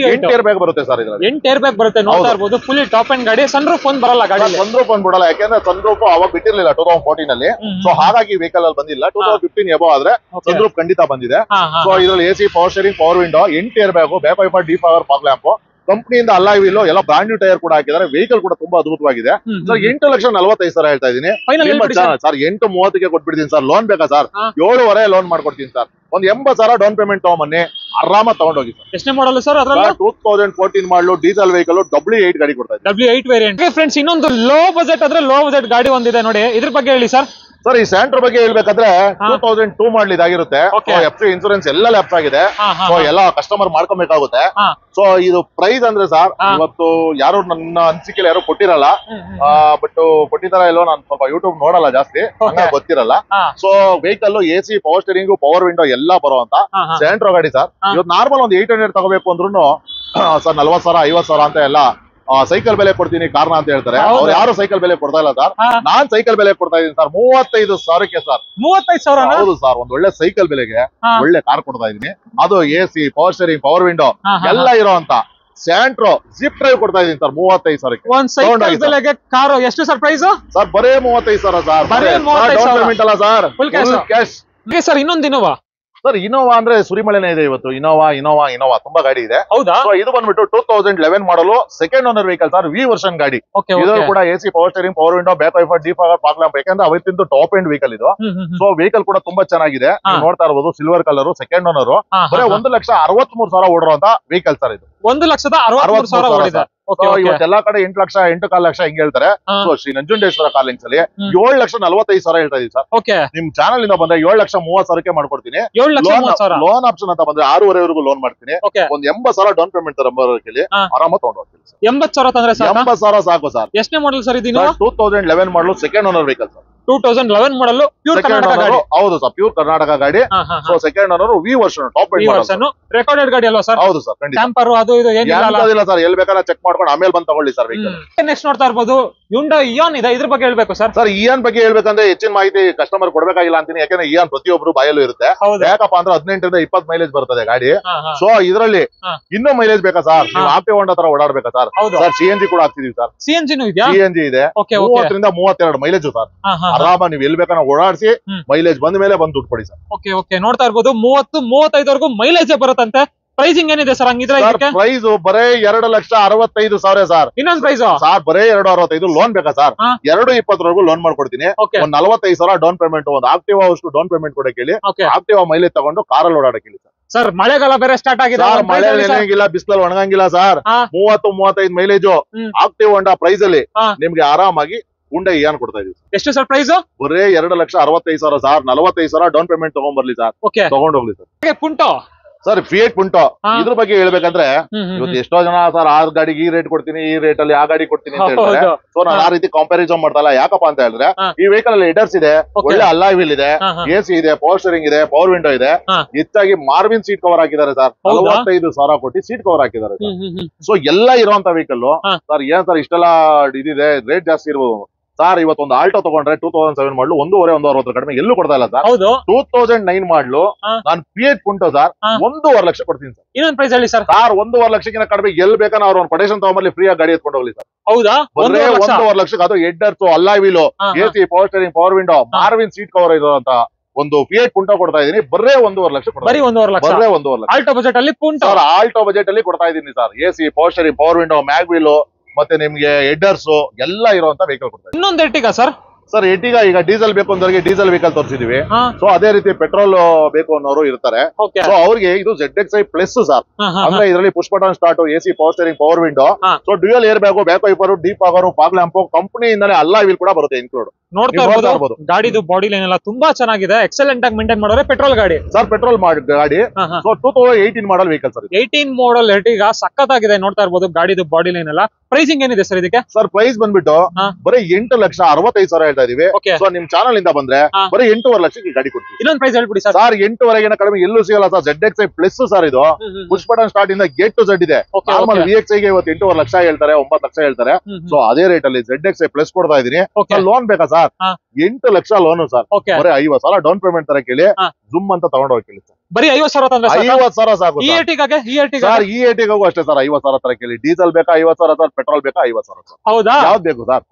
8 ಏರ್ ಬ್ಯಾಗ್ ಬರುತ್ತೆ ಸರ್. ಇದ್ರಲ್ಲಿ 8 ಏರ್ ಬ್ಯಾಗ್ ಬರುತ್ತೆ. ನೋಡ್ತಾ ಇರಬಹುದು ಫುಲ್ ಟಾಪ್ ಅಂಡ್ ಗಾಡಿ. ಸನ್ ರೂಫ್ ಒಂದು ಬರಲ್ಲ ಗಾಡಿ. ಸನ್ ರೂಫ್ ಒಂದು ಬಿಡಲ್ಲ, ಯಾಕಂದ್ರೆ ಸನ್ ರೂಫ್ ಅವಾಗ ಬಿಟ್ಟಿರ್ಲಿಲ್ಲ 2014 ಅಲ್ಲಿ. ಸೊ ಹಾಗಾಗಿ ವೆಹಿಕಲ್ ಅಲ್ಲಿ ಬಂದಿಲ್ಲ. 2015 ಎಬೋ ಆದ್ರೆ ಸನ್ ರೂಫ್ ಖಂಡಿತ ಬಂದಿದೆ. ಸೊ ಇದರಲ್ಲಿ AC, power steering, power window, 8 air bag, back wiper, D power, fog lamp, ಕಂಪನಿಯಿಂದ ಅಲಾಯ್ ವೀಲ್ ಎಲ್ಲ ಬ್ರಾಂಡ್ ನ್ಯೂ ಟೈರ್ ಕೂಡ ಹಾಕಿದ್ದಾರೆ. ವೆಹಿಕಲ್ ಕೂಡ ತುಂಬಾ ಅದ್ಭುತವಾಗಿದೆ. ಸರ್ 8,45,000 ಹೇಳ್ತಾ ಇದೀನಿ. ಸರ್ 8,30,000ಗೆ ಕೊಟ್ಬಿಡ್ತೀನಿ ಸರ್. ಲೋನ್ ಬೇಕಾ ಸರ್? 7.5 ಲೋನ್ ಮಾಡ್ಕೊಡ್ತೀನಿ ಸರ್. ಒಂದು 80,000 ಡೌನ್ ಪೇಮೆಂಟ್ ತಗೊಂಬನ್ನಿ, ಆರಾಮಾಗಿ ತಗೊಂಡೋಗಿ ಸರ್. ಎಷ್ಟನೇ ಮಾಡಲ್ ಸರ್? 2014 ಮಾಡಲು ಡೀಸೆಲ್ ವೆಹಿಕಲ್ W8 ಗಾಡಿ ಕೊಡ್ತಾ ಇದ್ದೀನಿ. W8 variant. ಫ್ರೆಂಡ್ಸ್ ಇನ್ನೊಂದು ಲೋ ಬಜೆಟ್ ಆದ್ರೆ ಲೋ ಬಜೆಟ್ ಗಾಡಿ ಒಂದಿದೆ ನೋಡಿ, ಇದ್ರ ಬಗ್ಗೆ ಹೇಳಿ ಸರ್. ಸರ್ ಈ ಸ್ಯಾಂಟ್ರೋ ಬಗ್ಗೆ ಹೇಳ್ಬೇಕಾದ್ರೆ 2002 ಮಾಡಲ್ ಇದಾಗಿರುತ್ತೆ. FC ಇನ್ಸೂರೆನ್ಸ್ ಎಲ್ಲ ಲ್ಯಾಪ್ಸ್ ಆಗಿದೆ. ಸೊ ಎಲ್ಲ ಕಸ್ಟಮರ್ ಮಾಡ್ಕೊಬೇಕಾಗುತ್ತೆ. ಸೊ ಇದು ಪ್ರೈಸ್ ಅಂದ್ರೆ ಸರ್ ಇವತ್ತು ಯಾರು ನನ್ನ ಅನಿಸಿಕೆಯಲ್ಲಿ ಯಾರು ಕೊಟ್ಟಿರಲ್ಲ. ಬಟ್ ಕೊಟ್ಟಿದಾರ ಇಲ್ಲೋ ನಾನು ಸ್ವಲ್ಪ ಯೂಟ್ಯೂಬ್ ನೋಡಲ್ಲ ಜಾಸ್ತಿ, ಗೊತ್ತಿರಲ್ಲ. So vehicle AC, power steering, power window ಎಲ್ಲ ಬರುವಂತ ಸ್ಯಾಂಟ್ರೋ ಗಾಡಿ ಸರ್. ಇವತ್ತು ನಾರ್ಮಲ್ ಒಂದು 800 ತಗೋಬೇಕು ಅಂದ್ರೂ ಸರ್ 40,000 50,000 ಅಂತ ಎಲ್ಲ ಸೈಕಲ್ ಬೆಲೆ ಕೊಡ್ತೀನಿ ಕಾರಣ ಅಂತ ಹೇಳ್ತಾರೆ. ಅವ್ರು ಯಾರು ಸೈಕಲ್ ಬೆಲೆ ಕೊಡ್ತಾ ಇಲ್ಲ ಸರ್. ನಾನ್ ಸೈಕಲ್ ಬೆಲೆ ಕೊಡ್ತಾ ಇದೀನಿ ಸರ್ 35,000ಕ್ಕೆ ಸರ್. 35,000? ಹೌದು ಸರ್. ಒಂದ್ ಒಳ್ಳೆ ಸೈಕಲ್ ಬೆಲೆಗೆ ಒಳ್ಳೆ ಕಾರ್ ಕೊಡ್ತಾ ಇದೀನಿ. ಅದು AC, power steering, power window ಎಲ್ಲ ಇರೋಂತ ಸ್ಯಾಂಟ್ರೋ ಜಿಪ್ ಡ್ರೈವ್ ಕೊಡ್ತಾ ಇದೀನಿ ಸರ್ 35,000ಕ್ಕೆ. ಒಂದ್ ಸೈಕಲ್ ಬೆಲೆಗೆ ಕಾರು ಎಷ್ಟು ಸರ್ ಪ್ರೈಸ್? ಸರ್ ಬರೇ 35,000 ಸರ್. ಡೌನ್ ಪೇಮೆಂಟ್ ಅಲ್ಲ ಸರ್, ಫುಲ್ ಕ್ಯಾಶ್. ಸರ್ ಇನ್ನೊಂದು ಇನೋವಾ ಸರ್. ಇನೋವಾ ಅಂದ್ರೆ ಸುರಿಮಳೆನೇ ಇದೆ ಇವತ್ತು. ಇನೋವಾ ತುಂಬಾ ಗಾಡಿ ಇದೆ. ಹೌದಾ? ಇದು ಬಂದ್ಬಿಟ್ಟು 2011 ಮಾಡಲು second owner vehicle sir. V version ಗಾಡಿ. ಇದು ಕೂಡ AC, power steering, power window, back wiper, D power, fog lamp. ಯಾಕಂದ್ರೆ ಅವತ್ತಿಂದು ಟಾಪ್ ಎಂಡ್ ವೆಹಿಕಲ್ ಇದು. ಸೊ ವೆಹಿಕಲ್ ಕೂಡ ತುಂಬಾ ಚೆನ್ನಾಗಿದೆ. ನೋಡ್ತಾ ಇರಬಹುದು ಸಿಲ್ವರ್ ಕಲರ್, ಸೆಕೆಂಡ್ ಓನರ್. ಬರೀ 1,63,000 ಓಡಿರುವಂತ ವೆಹಿಕಲ್ ಸರ್ ಇದು. 1,63,000 ಓಡಿದೆ. ಇವತ್ತೆಲ್ಲಾ ಕಡೆ 8 ಲಕ್ಷ 8.25 ಲಕ್ಷ ಹಿಂಗ್ ಹೇಳ್ತಾರೆ. So Shri Nanjundeshwara car links ಅಲ್ಲಿ 7,45,000 ಹೇಳ್ತಾ ಇದೀವಿ ಸರ್. ನಿಮ್ ಚಾನಲ್ ಇಂದ ಬಂದ್ರೆ 7,30,000ಕ್ಕೆ ಮಾಡ್ಕೊಡ್ತೀನಿ. ಲೋನ್ ಆಪ್ಷನ್ ಅಂತ ಬಂದ್ರೆ 6.5ವರೆಗೂ ಲೋನ್ ಮಾಡ್ತೀನಿ. ಒಂದ್ 80,000 ಡೌನ್ ಪೇಮೆಂಟ್ ತಗೊಂಡ್ಬರೋಕೆ ಆರಾಮ ತಗೊಂಡೋಗ್ತೀನಿ. 80,000 ತಂದ್ರೆ 80,000 ಸಾಕು ಸರ್. ಎಷ್ಟನೇ ಮಾಡಲ್ ಸರ್ ಇದು? 2011 ಮಾಡಲು ಸೆಕೆಂಡ್ ಓನರ್ ವೆಹಿಕಲ್ ಸರ್. 2011 ಮಾಡಲ್ ಪ್ಯೂರ್ ಕರ್ನಾಟಕ ಗಾಡಿ. ಹೌದು ಸರ್, ಪ್ಯೂರ್ ಕರ್ನಾಟಕ ಗಾಡಿ. So second owner V version top end version recorded ಗಾಡಿ ಅಲ್ವಾ ಸರ್? ಹೌದು ಸರ್, ಖಂಡಿತ. ಟ್ಯಾಂಪರ್ ಅದು ಇದು ಏನಿಲ್ಲ ಸರ್. ಎಲ್ಲಿ ಬೇಕಾದ್ರೆ ಚೆಕ್ ಮಾಡ್ಕೊಂಡು ಆಮೇಲೆ ಬಂದು ತಗೊಳ್ಳಿ ಸರ್ ವೆಹಿಕಲ್. ನೆಕ್ಸ್ಟ್ ನೋಡ್ತಾ ಇರಬಹುದು Hyundai Eon ಇದೆ. ಇದ್ರ ಬಗ್ಗೆ ಹೇಳ್ಬೇಕು ಸರ್. ಸರ್ Eon ಬಗ್ಗೆ ಹೇಳ್ಬೇಕಂದ್ರೆ ಹೆಚ್ಚಿನ ಮಾಹಿತಿ ಕಸ್ಟಮರ್ ಕೊಡ್ಬೇಕಾಗಿಲ್ಲ ಅಂತೀನಿ. ಯಾಕಂದ್ರೆ Eon ಪ್ರತಿಯೊಬ್ರು ಬಾಯಲ್ಲೂ ಇರುತ್ತೆ. ಯಾಕಪ್ಪ ಅಂದ್ರೆ 18ರಿಂದ 20 ಮೈಲೇಜ್ ಬರ್ತದೆ ಗಾಡಿ. ಸೊ ಇದರಲ್ಲಿ ಇನ್ನೂ ಮೈಲೇಜ್ ಬೇಕಾ ಸರ್? ನೀವು ಆಕ್ಟಿವ್ ಹೋಂಡಾ ತರ ಓಡಾಡ್ಬೇಕಾ ಸರ್? ಸರ್ CNG ಕೂಡ ಹಾಕ್ತಿದೀವಿ ಸರ್. CNG ಇದೆ. 30ರಿಂದ 32 ಮೈಲೇಜ್ ಸರ್. ಆರಾಮ ನೀವು ಎಲ್ಲಿ ಬೇಕಾದ್ರೆ ಓಡಾಡಿಸಿ ಮೈಲೇಜ್ ಬಂದ ಮೇಲೆ ಬಂದು ದುಡ್ಡು ಕೊಡಿ ಸರ್. ನೋಡ್ತಾ ಇರ್ಬೋದು 30-35 ಮೈಲೇಜ್ ಬರುತ್ತಂತೆ. ಪ್ರೈಸಿಂಗ್ ಏನಿದೆ ಸರ್ ಹಂಗಿದ್ರೆ? ಪ್ರೈಸ್ ಬರೇ 2,65,000 ಸರ್. ಇನ್ನೊಂದು ಪ್ರೈಸ್ ಸರ್ ಬರೇ 2,65. ಲೋನ್ ಬೇಕಾ ಸರ್? 2,20 ಲೋನ್ ಮಾಡ್ಕೊಡ್ತೀನಿ. ಒಂದ್ 45,000 ಡೌನ್ ಪೇಮೆಂಟ್, ಒಂದು ಆಕ್ಟಿವ್ ಅಷ್ಟು ಡೌನ್ ಪೇಮೆಂಟ್ ಕೊಡಕ್ಕೆ ಹೇಳಿ. ಆಕ್ಟಿವ್ ಮೈಲೇಜ್ ತಗೊಂಡು ಕಾರಲ್ಲಿ ಓಡಾಡಕ್ಕೆ ಹೇಳಿ ಸರ್. ಮಳೆಗಾಲ ಬೇರೆ ಸ್ಟಾರ್ಟ್ ಆಗಿದೆ. ಮಳೆ ನೆನೆಯಂಗಿಲ್ಲ, ಬಿಸಿಲಲ್ಲಿ ಒಣಗಂಗಿಲ್ಲ ಸರ್. 30-35 ಮೈಲೇಜ್ ಆಕ್ಟಿವ್ ಹೋಂಡಾ ಪ್ರೈಸ್ ಅಲ್ಲಿ ನಿಮ್ಗೆ ಆರಾಮಾಗಿ Hyundai Eon ಕೊಡ್ತಾ ಇದೀವಿ. ಎಷ್ಟು ಸರ್ ಪ್ರೈಸ್? ಬರೇ 2,65,000 ಸರ್. 45,000 ಡೌನ್ ಪೇಮೆಂಟ್ ತಗೊಂಡ್ಬರ್ಲಿ ಸರ್. ತಗೊಂಡೋಗ್ಲಿ sir. Punto sir Fiat Punto ಇದ್ರ ಬಗ್ಗೆ ಹೇಳ್ಬೇಕಂದ್ರೆ ಇವತ್ತು ಎಷ್ಟೋ ಜನ ಸರ್ ಆ ಗಾಡಿಗೆ ಈ ರೇಟ್ ಕೊಡ್ತೀನಿ, ಈ ರೇಟ್ ಅಲ್ಲಿ ಆ ಗಾಡಿ ಕೊಡ್ತೀನಿ ಅಂತ ಹೇಳ್ತಾರೆ. ಸೊ ನಾನು ಆ ರೀತಿ ಕಂಪ್ಯಾರಿಸನ್ ಮಾಡ್ತಾ ಯಾಕಪ್ಪ ಅಂತ ಹೇಳಿದ್ರೆ ಈ ವೆಹಿಕಲ್ ಅಲ್ಲಿ ಹೆಡರ್ಸ್ ಇದೆ, ಒಳ್ಳೆ ಅಲಾಯ್ ವೀಲ್ ಇದೆ, AC ಇದೆ, ಪವರ್ ಸ್ಟೇರಿಂಗ್ ಇದೆ, ಪವರ್ ವಿಂಡೋ ಇದೆ. ಹೆಚ್ಚಾಗಿ ಮಾರ್ವಿನ್ ಸೀಟ್ ಕವರ್ ಹಾಕಿದ್ದಾರೆ ಸರ್. 45,000 ಕೊಟ್ಟು ಸೀಟ್ ಕವರ್ ಹಾಕಿದ್ದಾರೆ. ಸೊ ಎಲ್ಲ ಇರುವಂತ ವೆಹಿಕಲ್ ಸರ್. ಏನ್ ಸರ್ ಇಷ್ಟೆಲ್ಲ ಇದಿದೆ, ರೇಟ್ ಜಾಸ್ತಿ ಇರ್ಬೋದು ಸರ್. ಇವತ್ತೊಂದು ಆಲ್ಟೋ ತಗೊಂಡ್ರೆ 2007 ಮಾಡಲು 1,60,000 ಕಡಿಮೆ ಎಲ್ಲೂ ಕೊಡ್ತಾ ಇಲ್ಲ ಸರ್. 2009 ಮಾಡಲು ನಾನು Fiat Punto ಸರ್ 1,50,000 ಲಕ್ಷ ಕೊಡ್ತೀನಿ ಸರ್. ಇನ್ನೊಂದು ಪ್ರೈಸ್ ಹೇಳಿ ಸರ್. 1,50,000 ಲಕ್ಷಕ್ಕಿಂತ ಕಡಿಮೆ ಎಲ್ಲಿ ಬೇಕಾದ್ರೆ ಅವ್ರ ಒಂದು ಕೊಟೇಶನ್ ತಗೊಂಡ್ಬರ್ಲಿ, ಫ್ರೀ ಆಗಿ ಗಾಡಿ ಎತ್ಕೊಂಡು ಹೋಗ್ಲಿ ಸರ್. ಹೌದಾ? 1,50,000 ಲಕ್ಷಕ್ಕೆ ಅದು headers, alloy wheel, AC, power steering, power window, Marvin seat cover ಇರುವಂತ ಒಂದು Fiat Punto ಕೊಡ್ತಾ ಇದೀನಿ. ಬರೇ 1,50,000 ಲಕ್ಷ. ಬರೀ 1,50,000 ಲಕ್ಷ. ಬರೇ 1,50,000 ಲಕ್ಷ. ಆಲ್ಟೋ ಬಜೆಟ್ ಅಲ್ಲಿ Punto ಸರ್. ಆಲ್ಟೋ ಬಜೆಟ್ ಅಲ್ಲಿ ಕೊಡ್ತಾ ಇದೀನಿ sir. AC, power steering, power window, mag wheel, ಮತ್ತೆ ನಿಮ್ಗೆ ಹೆಡ್ಡರ್ಸ್ ಎಲ್ಲ ಇರುವಂತ ವೆಹಿಕಲ್ ಕೊಡ್ತಾ ಇದ್ದೀವಿ. ಇನ್ನೊಂದು ಎರ್ಟಿಗಾ ಸರ್? ಸರ್ ಎರ್ಟಿಗಾ ಈಗ ಡೀಸೆಲ್ ಬೇಕು ಅಂದವರಿಗೆ ಡೀಸೆಲ್ ವೆಹಿಕಲ್ ತೋರಿಸಿದೀವಿ. ಸೊ ಅದೇ ರೀತಿ ಪೆಟ್ರೋಲ್ ಬೇಕು ಅನ್ನೋರು ಇರ್ತಾರೆ. ಸೊ ಅವ್ರಿಗೆ ಇದು ZXi ಪ್ಲಸ್ ಸರ್. ಅಂದ್ರೆ ಇದರಲ್ಲಿ push button start, AC power steering, power window, so dual airbag, back wiper, defogger, fog lamp, ಕಂಪನಿಯಿಂದಲೇ ಅಲ್ಲಾ ವೀಲ್ ಕೂಡ ಬರುತ್ತೆ ಇನ್ಕ್ಲೂಡ್. ನೋಡ್ತಾ ಇರ್ಬೋದು ಗಾಡಿದು ಬಾಡಿ ಲೈನ್ ಎಲ್ಲ ತುಂಬಾ ಚೆನ್ನಾಗಿದೆ, ಎಕ್ಸಲೆಂಟ್ ಆಗಿ ಮೇಂಟೈನ್ ಮಾಡೋರೆ. ಪೆಟ್ರೋಲ್ ಗಾಡಿ ಸರ್, ಪೆಟ್ರೋಲ್ ಗಾಡಿ. ಸೊ 2018 ಮಾಡಲ್ ವೆಹಿಕಲ್ ಸರ್. 18 ಮಾಡಲ್ ಎರ್ಟಿಗಾ ಸಖತ್ತಾಗಿದೆ. ನೋಡ್ತಾ ಇರ್ಬೋದು ಗಾಡಿದು ಬಾಡಿ ಲೈನ್ ಎಲ್ಲ. ಪ್ರೈಸಿಂಗ್ ಏನಿದೆ ಸರ್ ಇದಕ್ಕೆ? ಸರ್ ಪ್ರೈಸ್ ಬಂದ್ಬಿಟ್ಟು ಬರೀ 8,65,000 ಹೇಳ್ತಾ ಇದೀವಿ. ಸೊ ನಿಮ್ ಚಾನಲ್ ಇಂದ ಬಂದ್ರೆ ಬರೀ 8.5 ಲಕ್ಷಕ್ಕೆ ಗಾಡಿ ಕೊಡ್ತೀವಿ. ಇನ್ನೊಂದು ಪ್ರೈಸ್ ಹೇಳ್ಬಿಡಿ ಸರ್. 8.5 ಕಡಿಮೆ ಎಲ್ಲೂ ಸಿಗಲ್ಲ ಸರ್. ZXi ಪ್ಲಸ್ ಸರ್ ಇದು. ಪುಷ್ ಬಟನ್ ಸ್ಟಾರ್ಟ್ ಇಂದ ಗೇಟ್ ಟು Z ಇದೆ. ನಾರ್ಮಲ್ VXi ಗೆ ಇವತ್ತು 8.5 ಲಕ್ಷ ಹೇಳ್ತಾರೆ, 9 ಲಕ್ಷ ಹೇಳ್ತಾರೆ. ಸೊ ಅದೇ ರೇಟ್ ಅಲ್ಲಿ ZXi ಪ್ಲಸ್ ಕೊಡ್ತಾ ಇದೀನಿ. ಲೋನ್ ಬೇಕಾ ಸರ್? 8 lakh loan sir. ಬರೀ 50,000 ಡೌನ್ ಪೇಮೆಂಟ್ ತರ ಕೇಳಿ, ಜುಮ್ ಅಂತ ತಗೊಂಡೋಗಿ ಕೇಳಿ ಸರ್. ಬರೀ 50,000 ಸಾಕು. ಈ ಎರ್ಟಿಗಾಗೂ ಅಷ್ಟೇ ಸರ್. 50,000 ತರ ಕೇಳಿ. ಡೀಸೆಲ್ ಬೇಕಾ 50,000 ಸರ್, ಪೆಟ್ರೋಲ್ ಬೇಕಾ 50,000 ಸರ್. ಹೌದಾ? ಯಾವ್ದು ಬೇಕು ಸರ್?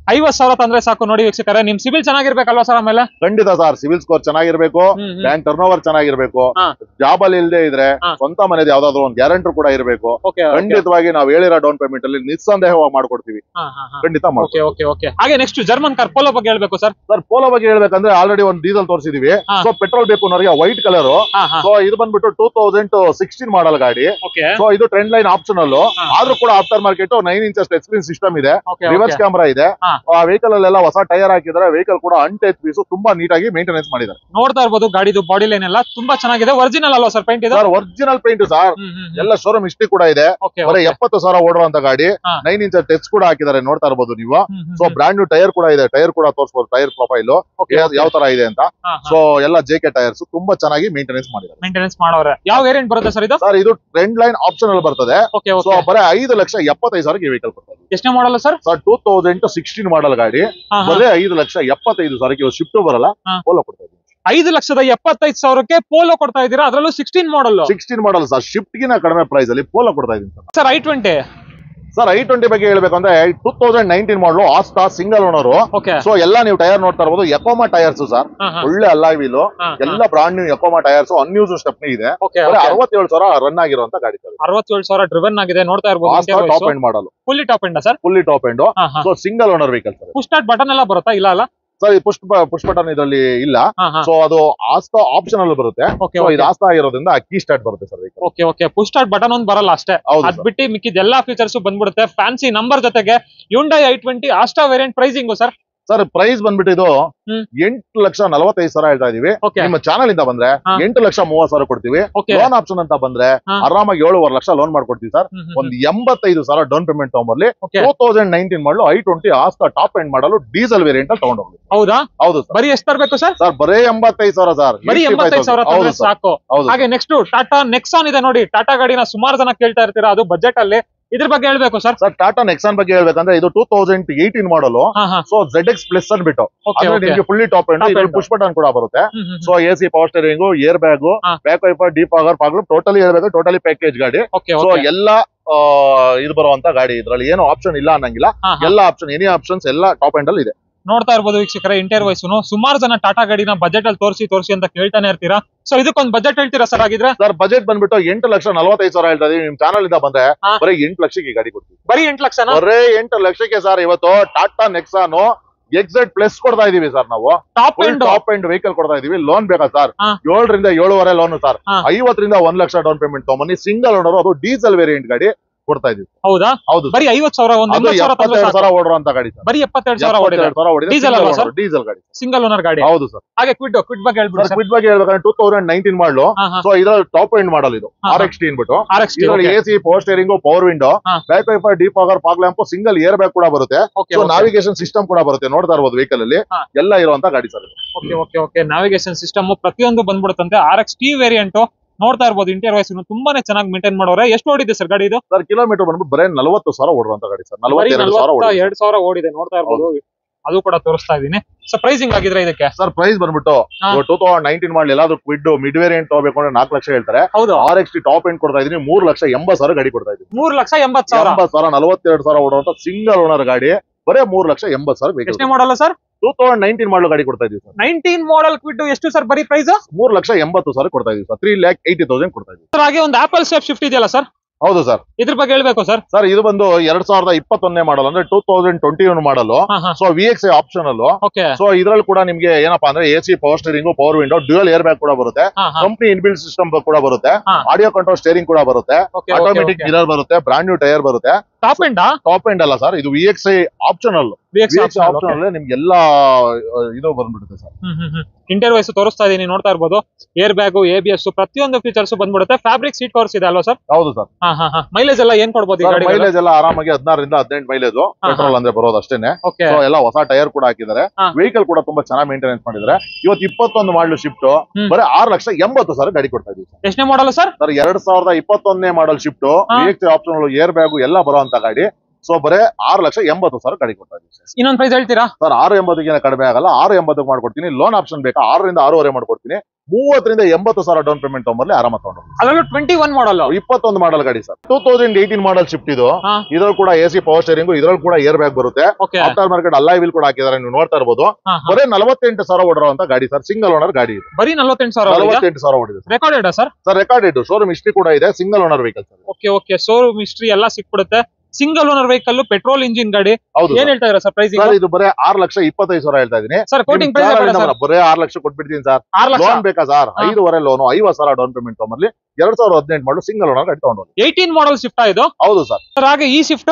50,000 ತಂದ್ರೆ ಸಾಕು. ನೋಡಿ ವೀಕ್ಷಕರೇ, ನಿಮ್ ಸಿಬಿಲ್ ಚೆನ್ನಾಗಿರ್ಬೇಕಲ್ವಾ ಸರ್? ಆಮೇಲೆ ಖಂಡಿತ ಸರ್, ಸಿವಿಲ್ ಸ್ಕೋರ್ ಚೆನ್ನಾಗಿರ್ಬೇಕು, ಬ್ಯಾಂಕ್ ಟರ್ನ್ ಓವರ್ ಚೆನ್ನಾಗಿರ್ಬೇಕು, ಜಾಬ್ ಅಲ್ಲಿ ಇಲ್ಲದೆ ಇದ್ರೆ ಸ್ವಂತ ಮನೆದು ಯಾವ್ದಾದ್ರು ಒಂದು ಗ್ಯಾರಂಟರ್ ಕೂಡ ಇರಬೇಕು. ಖಂಡಿತವಾಗಿ ನಾವು ಹೇಳಿರೋ ಡೌನ್ ಪೇಮೆಂಟ್ ಅಲ್ಲಿ ನಿಸ್ಸಂದೇಹವಾಗಿ ಮಾಡ್ಕೊಡ್ತೀವಿ. ಖಂಡಿತ ಮಾಡ್ತೀವಿ. ಹಾಗೆ ನೆಕ್ಸ್ಟ್ ಜರ್ಮನ್ ಕಾರ್ ಪೋಲೋ ಬಗ್ಗೆ ಹೇಳ್ಬೇಕು ಸರ್. ಸರ್ ಪೋಲೋ ಬಗ್ಗೆ ಹೇಳ್ಬೇಕಂದ್ರೆ ಆಲ್ರೆಡಿ ಒಂದು ಡೀಸೆಲ್ ತೋರಿಸಿದೀವಿ. ಸೊ ಪೆಟ್ರೋಲ್ ಬೇಕು ಅನ್ನೋರಿಗೆ ವೈಟ್ ಕಲರ್. ಸೊ ಇದು ಬಂದ್ಬಿಟ್ಟು 2016 ಮಾಡಲ್ ಗಾಡಿ. ಸೊ ಇದು ಟ್ರೆಂಡ್ ಲೈನ್ ಆಪ್ಷನಲ್ ಆದ್ರೂ ಕೂಡ after market 9 inches touch screen system ಇದೆ, ರಿವರ್ಸ್ ಕ್ಯಾಮೆರಾ ಇದೆ. ಆ ವೆಹಿಕಲ್ ಅಲ್ಲೆಲ್ಲ ಹೊಸ ಟೈರ್ ಹಾಕಿದ್ರೆ, ವೆಹಿಕಲ್ ಕೂಡ ಅನ್ಟಚ್ ಪೀಸ್, ತುಂಬಾ ನೀಟಾಗಿ ಮೇಂಟೆನೆನ್ಸ್ ಮಾಡಿದ್ದಾರೆ. ನೋಡ್ತಾ ಇರ್ಬೋದು ಗಾಡಿದು ಬಾಡಿ ಲೈನ್ ಎಲ್ಲ ತುಂಬಾ ಚೆನ್ನಾಗಿದೆ. ಒರಿಜಿನಲ್ ಅಲ್ವಾ sir paint? Sir original paint sir. ಎಲ್ಲ ಶೋರೂಮ್ ಹಿಸ್ಟ್ರಿ ಕೂಡ ಇದೆ. ಬರೀ 70,000 ಓಡುವಂತ ಗಾಡಿ. 9 ಇಂಚ್ ಟಚ್ ಕೂಡ ಹಾಕಿದ್ದಾರೆ, ನೋಡ್ತಾ ಇರ್ಬೋದು ನೀವು. ಸೊ ಬ್ರಾಂಡ್ ನ್ಯೂ ಟೈರ್ ಕೂಡ ಇದೆ. ಟೈರ್ ಕೂಡ ತೋರಿಸಬಹುದು, ಟೈರ್ ಪ್ರೊಫೈಲ್ ಯಾವ ತರ ಇದೆ ಅಂತ. ಸೊ ಎಲ್ಲ JK ಟೈರ್ಸ್ ತುಂಬಾ ಚೆನ್ನಾಗಿ ಮೇಂಟೆನೆನ್ಸ್ ಮಾಡೋರೆ. ಯಾವ ವೇರಿಯಂಟ್ ಬರುತ್ತೆ ಸರ್ ಇದು? ಸರ್ ಇದು ಟ್ರೆಂಡ್ ಲೈನ್ ಆಪ್ಷನ್ ಅಲ್ಲಿ ಬರ್ತದೆ. ಸೊ ಬರೀ 5,75,000 ವೆಹಿಕಲ್ ಕೊಡ್ತಾರೆ. ಎಷ್ಟನೇ ಮಾಡಲ್ ಸರ್? 2016 ಮಾಡಲ್ ಗಾಡಿ. ಬರೀ 5,75,000 ಶಿಫ್ಟ್ ಬರಲ್ಲ, ಪೋಲೋ ಕೊಡ್ತಾ ಇದ್ದೀವಿ. 5,75,000ಕ್ಕೆ ಪೋಲೋ ಕೊಡ್ತಾ ಇದ್ದೀರಾ, ಅದರಲ್ಲೂ 16 ಮಾಡಲ್ ಸರ್. ಶಿಫ್ಟ್ ಗಿನ ಕಡಿಮೆ ಪ್ರೈಸ್ ಅಲ್ಲಿ ಪೋಲೋ ಕೊಡ್ತಾ ಇದ್ದೀನಿ ಸರ್. I20 ಸರ್, I20 ಬಗ್ಗೆ ಹೇಳ್ಬೇಕಂದ್ರೆ 2019 ಮಾಡಲು ಆಸ್ಟಾ ಸಿಂಗಲ್ ಓನರ್. ಸೊ ಎಲ್ಲ ನೀವು ಟೈರ್ ನೋಡ್ತಾ ಇರಬಹುದು, ಎಕೋಮಾ ಟೈರ್ಸ್ ಸರ್. ಒಳ್ಳೆ ಅಲಾಯ್ ವೀಲ್, ಎಲ್ಲ ಬ್ರಾಂಡ್ ನ್ಯೂ ಎಕೋಮಾ ಟೈರ್ಸ್, ಅನ್ಯೂಸ್ ಸ್ಟೆಪ್ನಿ ಇದೆ. 67,000 ರನ್ ಆಗಿರುವಂತ ಗಾಡಿ ಸರ್. 67,000 ಡ್ರಿವನ್ ಆಗಿದೆ. ನೋಡ್ತಾ ಇರಬಹುದು. ಟಾಪ್ ಎಂಡ್ ಮಾಡಲ್, fully top end sir. Fully top end. So single owner vehicle sir. Push start button ಎಲ್ಲ ಬರುತ್ತಾ? ಇಲ್ಲ ಅಲ್ಲ ಸರ್, ಪುಷ್ ಬಟನ್ ಇದರಲ್ಲಿ ಇಲ್ಲ. ಸೊ ಅದು ಆಸ್ತಾ ಆಪ್ಷನ್ ಅಲ್ಲಿ ಬರುತ್ತೆ. ಇದು ಆಸ್ತಾ ಆಗಿರೋದ್ರಿಂದ ಕೀ ಸ್ಟಾರ್ಟ್ ಬರುತ್ತೆ ಸರ್. ಪುಷ್ ಸ್ಟಾರ್ಟ್ ಬಟನ್ ಒಂದು ಬರಲ್ಲ ಅಷ್ಟೇ. ಅದ್ ಬಿಟ್ಟು ಮಿಕ್ಕಿದ ಎಲ್ಲಾ ಫೀಚರ್ಸ್ ಬಂದ್ಬಿಡುತ್ತೆ. ಫ್ಯಾನ್ಸಿ ನಂಬರ್ ಜೊತೆಗೆ Hyundai i20 Asta variant pricing sir. Sir price ಬಂದ್ಬಿಟ್ಟು ಇದು 8,45,000 ಹೇಳ್ತಾ ಇದೀವಿ. ನಿಮ್ಮ ಚಾನಲ್ ಇಂದ ಬಂದ್ರೆ 8,30,000 ಕೊಡ್ತೀವಿ. ಲೋನ್ ಆಪ್ಷನ್ ಅಂತ ಬಂದ್ರೆ ಆರಾಮಾಗಿ 7.5 ಲಕ್ಷ ಲೋನ್ ಮಾಡ್ಕೊಡ್ತೀವಿ ಸರ್. ಒಂದು 85,000 ಡೌನ್ ಪೇಮೆಂಟ್ ತಗೊಂಡ್ಬರ್ಲಿ. 2019 ಮಾಡಲು I20 ಆಸ್ತಾ ಟಾಪ್ ಎಂಡ್ ಮಾಡಲು ಡೀಸೆಲ್ ವೇರಿಯಂಟ್ ಅಲ್ಲಿ ತಗೊಂಡೋಗ್ಲಿ. ಹೌದಾ? ಹೌದು ಸರ್. ಬರೀ ಎಷ್ಟು ತರಬೇಕು ಸರ್? ಸರ್ ಬರೀ 85,000 ಸರ್. ಬರೀ 85,000 ಸಾಕು. ಹಾಗೆ ನೆಕ್ಸ್ಟ್ ಟಾಟಾ ನೆಕ್ಸಾನ್ ಇದೆ ನೋಡಿ. ಟಾಟಾ ಗಾಡಿನ ಸುಮಾರು ಜನ ಕೇಳ್ತಾ ಇರ್ತೀರಾ, ಅದು ಬಜೆಟ್ ಅಲ್ಲಿ. ಇದ್ರ ಬಗ್ಗೆ ಹೇಳ್ಬೇಕು ಸರ್. ಸರ್ ಟಾಟಾ ನೆಕ್ಸಾನ್ ಬಗ್ಗೆ ಹೇಳ್ಬೇಕಂದ್ರೆ ಇದು 2018 ಮಾಡಲು. ಸೊ ZX ಪ್ಲಸ್ ಅಂದ್ಬಿಟ್ಟು ನಿಮಗೆ fully top end, push button ಕೂಡ ಬರುತ್ತೆ. So AC power steering, air bag, back wiper, deep auger, totally ಹೇಳ್ಬೇಕು, ಟೋಟಲಿ ಪ್ಯಾಕೇಜ್ ಗಾಡಿ. ಸೊ ಎಲ್ಲ ಇದು ಬರುವಂತ ಗಾಡಿ. ಇದ್ರಲ್ಲಿ ಏನು ಆಪ್ಷನ್ ಇಲ್ಲ ಅನ್ನಂಗಿಲ್ಲ. ಎಲ್ಲ ಆಪ್ಷನ್, ಎನಿ ಆಪ್ಷನ್ಸ್ ಎಲ್ಲ ಟಾಪ್ ಎಂಡ್ ಅಲ್ಲಿ ಇದೆ. ನೋಡ್ತಾ ಇರ್ಬೋದು ವೀಕ್ಷಕರ, ಇಂಟೀರಿಯರ್ ವೈಸ್ ಸುಮಾರು ಜನ ಟಾಟಾ ಗಾಡಿನ ಬಜೆಟ್ ಅಲ್ಲಿ ತೋರಿಸಿ ಅಂತ ಕೇಳ್ತಾನೆ ಇರ್ತೀರಾ. ಸೊ ಇದಕ್ಕೊಂದು ಬಜೆಟ್ ಹೇಳ್ತೀರಾ ಸರ್? ಆಗಿದ್ರೆ ಸರ್ ಬಜೆಟ್ ಬಂದ್ಬಿಟ್ಟು 8,45,000 ಹೇಳ್ತಾ ಇದೀವಿ. ನಿಮ್ ಚಾನಲ್ ಇಂದ ಬಂದ್ರೆ ಬರೀ 8 ಲಕ್ಷಕ್ಕೆ ಗಾಡಿ ಕೊಡ್ತೀವಿ. ಬರೀ 8 ಲಕ್ಷ? ಬರೀ 8 ಲಕ್ಷಕ್ಕೆ ಸರ್. ಇವತ್ತು ಟಾಟಾ ನೆಕ್ಸಾನ್ XZ ಪ್ಲಸ್ ಕೊಡ್ತಾ ಇದೀವಿ ಸರ್. ನಾವು ಟಾಪ್ ಎಂಡ್ ವೆಹಿಕಲ್ ಕೊಡ್ತಾ ಇದೀವಿ. ಲೋನ್ ಬೇಕಾ ಸರ್? 7 ರಿಂದ 7.5 ಲೋನ್ ಸರ್. 50,000 ರಿಂದ 1 ಲಕ್ಷ ಡೌನ್ ಪೇಮೆಂಟ್ ತಗೊಂಬನ್ನಿ. ಸಿಂಗಲ್ ಓನರ್, ಅದು ಡೀಸೆಲ್ ವೇರಿಯಂಟ್ ಗಾಡಿ ಕೊಡ್ತಾ ಇದೀವಿ. ಹೌದಾ? ಹೌದು. ಬರೀ 50,000 ಓಡುವಂತ ಗಾಡಿ ಸರ್. ಬರೀ 72,000 ಡೀಸೆಲ್ ಗಾಡಿ, ಸಿಂಗಲ್ ಓನರ್ ಗಾಡಿ. ಹೌದು ಸರ್. ಹಾಗೆ ಕ್ವಿಡ್ ಬಗ್ಗೆ ಹೇಳ್ಬಿಡಿ. ಕ್ವಿಡ್ ಬಗ್ಗೆ ಹೇಳ್ಬೇಕಂದ್ರೆ 2019 ಮಾಡಲು. ಸೊ ಇದ್ರಲ್ಲಿ ಟಾಪ್ ಎಂಡ್ ಮಾಡಲ್ ಇದು RXT ಅಂದ್ಬಿಟ್ಟು. ಇದರಲ್ಲಿ AC power steering, power window, back wiper, deep auger, fog lamp, single air bag ಕೂಡ ಬರುತ್ತೆ. ಸೊ ನಾವಿಗೇಷನ್ ಸಿಸ್ಟಮ್ ಕೂಡ ಬರುತ್ತೆ. ನೋಡ್ತಾ ಇರಬಹುದು ವೆಹಿಕಲ್ ಅಲ್ಲಿ ಎಲ್ಲ ಇರುವಂತ ಗಾಡಿ ಸರ್. ನಾವಿಗೇಷನ್ ಸಿಸ್ಟಮ್ ಪ್ರತಿಯೊಂದು ಬಂದ್ಬಿಡುತ್ತಂತೆ. RXT ವೇರಿಯಂಟ್ ನೋಡ್ತಾ ಇರ್ಬೋದು. ಇಂಟೀರಿಯರ್ ವೈಸ್ ತುಂಬಾನೇ ಚೆನ್ನಾಗಿ ಮೇಂಟೈನ್ ಮಾಡೋರೆ. ಎಷ್ಟು ಓಡಿದೆ ಸರ್ ಗಾಡಿ ಇದು? ಸರ್ ಕಿಲೋಮೀಟರ್ ಬಂದ್ಬಿಟ್ಟು ಬರೀ 40,000 ಓಡುವಂತ ಗಾಡಿ ಸರ್. 42,000 ಓಡಿದೆ. ನೋಡ್ತಾ ಇರ್ಬೋದು, ಅದು ಕೂಡ ತೋರಿಸ್ತಾ ಇದೀನಿ. ಸರ್ ಪ್ರೈಸಿಂಗ್ ಆಗಿದ್ರೆ ಇದಕ್ಕೆ? ಸರ್ ಪ್ರೈಸ್ ಬಂದ್ಬಿಟ್ಟು 2019 ಮಾಡಲಿ ಎಲ್ಲಾದ್ರೂ ಕ್ವಿಡ್ ಮಿಡ್ ವೇರಿಯಂಟ್ ತಗೋಬೇಕು ಅಂದ್ರೆ 4 ಲಕ್ಷ ಹೇಳ್ತಾರೆ. ಹೌದು. RXT ಟಾಪ್ ಎಂಡ್ ಕೊಡ್ತಾ ಇದೀನಿ. 3,80,000 ಗಾಡಿ ಕೊಡ್ತಾ ಇದೀನಿ. 3,80,000 42,000 ಓಡುವಂತ ಸಿಂಗಲ್ ಓನರ್ ಗಾಡಿ. ಬರೀ 3,80,000 ಎಷ್ಟನೇ ಮಾಡಲ್ಲ ಸರ್? 2019 ಮಾಡಲು ಗಾಡಿ ಕೊಡ್ತಾ ಇದೀವಿ ಸರ್. 19 ಮಾಡಲ್ ಕ್ವಿಡ್ ಎಷ್ಟು ಸರ್ ಬರೀ ಪ್ರೈಸ್? 3,80,000 ಕೊಡ್ತಾ ಇದೀವಿ ಸರ್. 3,80,000 ಕೊಡ್ತಾ ಇದೀವಿ ಸರ್. ಹಾಗೆ ಒಂದು ಆಪಲ್ ಸೇಫ್ ಶಿಫ್ಟ್ ಇದೆಯಲ್ಲ ಸರ್? ಹೌದು ಸರ್. ಇದ್ರ ಬಗ್ಗೆ ಹೇಳ್ಬೇಕು ಸರ್. ಸರ್ ಇದು ಬಂದು 2021 ಮಾಡಲ್ ಅಂದ್ರೆ 2021 model. So VXI optional. So ಇದ್ರಲ್ಲಿ ಕೂಡ ನಿಮ್ಗೆ ಏನಪ್ಪಾ ಅಂದ್ರೆ AC power steering, power window, dual air bag ಕೂಡ ಬರುತ್ತೆ, ಕಂಪನಿ ಇನ್ಬಿಲ್ಟ್ ಸಿಸ್ಟಮ್ ಕೂಡ ಬರುತ್ತೆ, ಆಡಿಯೋ ಕಂಟ್ರೋಲ್ ಸ್ಟೇರಿಂಗ್ ಕೂಡ ಬರುತ್ತೆ, ಆಟೋಮೆಟಿಕ್ ಮಿರರ್ ಬರುತ್ತೆ, ಬ್ರಾಂಡ್ ನ್ಯೂ ಟೈರ್ ಬರುತ್ತೆ. ಟಾಪ್ ಎಂಡ್ ಅಲ್ಲ ಸರ್, ಇದು VXI ಆಪ್ಷನಲ್. ಆಪ್ಷನಲ್ ನಿಮ್ಗೆ ಎಲ್ಲಾ ಇದು ಬಂದ್ಬಿಡುತ್ತೆ ಸರ್. ಇಂಟೀರಿಯರ್ ವೈಸ್ ತೋರಿಸ್ತಾ ಇದೀನಿ, ನೋಡ್ತಾ ಇರ್ಬೋದು. ಏರ್ ಬ್ಯಾಗ್, ABS ಪ್ರತಿಯೊಂದು ಫೀಚರ್ಸ್ ಬಂದ್ಬಿಡುತ್ತೆ. ಫ್ಯಾಬ್ರಿಕ್ ಸೀಟ್ ಕವರ್ಸ್ ಇದೆ ಅಲ್ವಾ ಸರ್? ಹೌದು ಸರ್. ಮೈಲೇಜ್ ಎಲ್ಲ ಏನ್ ಕೊಡ್ಬೋದು? ಮೈಲೇಜ್ ಎಲ್ಲ ಆರಾಮಾಗಿ 16 ರಿಂದ 18 ಮೈಲೇಜ್ ಪೆಟ್ರೋಲ್ ಅಂದ್ರೆ ಬರೋದು ಅಷ್ಟೇನೆ. ಸೊ ಎಲ್ಲ ಹೊಸ ಟೈರ್ ಕೂಡ ಹಾಕಿದ್ದಾರೆ. ವೆಹಿಕಲ್ ಕೂಡ ತುಂಬಾ ಚೆನ್ನಾಗಿ ಮೇಂಟೆನೆನ್ಸ್ ಮಾಡಿದ್ದಾರೆ. ಇವತ್ತು 21 ಮಾಡಲ್ ಶಿಫ್ಟ್ ಬರೀ 6,80,000 ಗಾಡಿ ಕೊಡ್ತಾ ಇದೀವಿ. ಎಷ್ಟನೇ model sir? 2021 model Swift VXI optional airbag ಎಲ್ಲ ಬರುವಂತ ಗಾಡಿ. ಸೊ ಬರೇ 6,80,000 ಗಾಡಿ ಕೊಡ್ತಾ ಇದೀವಿ. ಇನ್ನೊಂದು ಪ್ರೈಸ್ ಹೇಳ್ತೀರಾ ಸರ್? 6,80,000 ಕಡಿಮೆ ಆಗಲ್ಲ, 6,80,000 ಮಾಡ್ಕೊಡ್ತೀನಿ. ಲೋನ್ ಆಪ್ಷನ್ ಬೇಕಾ? 6 ರಿಂದ 6.5 ಮಾಡ್ಕೊಡ್ತೀನಿ. 30 ರಿಂದ 80,000 ಡೌನ್ ಪೇಮೆಂಟ್ ತಗೊಂಡ್ಬರ್ಲಿ, ಆರಾಮ ತಗೊಂಡು. ಅದರಲ್ಲೂ 21 ಮಾಡಲ್, 21 ಮಾಡಲ್ ಗಾಡಿ ಸರ್. 2018 ಮಾಡಲ್ ಶಿಫ್ಟ್ ಇದು. ಇದ್ರಲ್ಲಿ ಕೂಡ AC ಪವರ್ ಸ್ಟೇರಿಂಗ್, ಇದ್ರಲ್ಲಿ ಕೂಡ ಏರ್ ಬ್ಯಾಗ್ ಬರುತ್ತೆ. ಆಫ್ಟರ್ ಮಾರ್ಕೆಟ್ ಅಲಾಯ್ ವೀಲ್ ಕೂಡ ಹಾಕಿದ್ದಾರೆ, ನೀವು ನೋಡ್ತಾ ಇರ್ಬೋದು. ಬರೀ 48,000 ಓಡಿರುವಂತ ಗಾಡಿ ಸರ್. ಸಿಂಗಲ್ ಓನರ್ ಗಾಡಿ. ಬರೀ 48,000 ಓಡಿದೆ. Recorded sir? Sir recorded. Showroom history ಕೂಡ ಇದೆ. Single owner vehicle sir. Okay, showroom history ಎಲ್ಲ ಸಿಕ್ಬಿಡುತ್ತೆ. Single owner vehicle, petrol engine ಗಾಡಿ. ಏನ್ ಹೇಳ್ತಾ ಇದ್ದೀರಾ ಸರ್ ಪ್ರೈಸ್? ಇದು ಬರೀ 6,25,000 ಹೇಳ್ತಾ ಇದೀನಿ ಸರ್. ಕೋಟಿಂಗ್ ಪ್ರೈಸ್ ಬರೀ 6 ಲಕ್ಷ ಕೊಟ್ಬಿಡ್ತೀನಿ ಸರ್. ಲೋನ್ ಬೇಕಾ ಸರ್? 5.5 ಲೋನು, 50,000 ಡೌನ್ ಪೇಮೆಂಟ್ ತಗೊಂಡ್ಬರ್ಲಿ. 2018 ಮಾಡಲು ಸಿಂಗಲ್ ಓನರ್ ಗಾಡಿ ತಗೊಂಡು. 18 ಮಾಡಲ್ ಶಿಫ್ಟ್ ಇದು? ಹೌದು ಸರ್. ಹಾಗೆ ಈ ಶಿಫ್ಟ್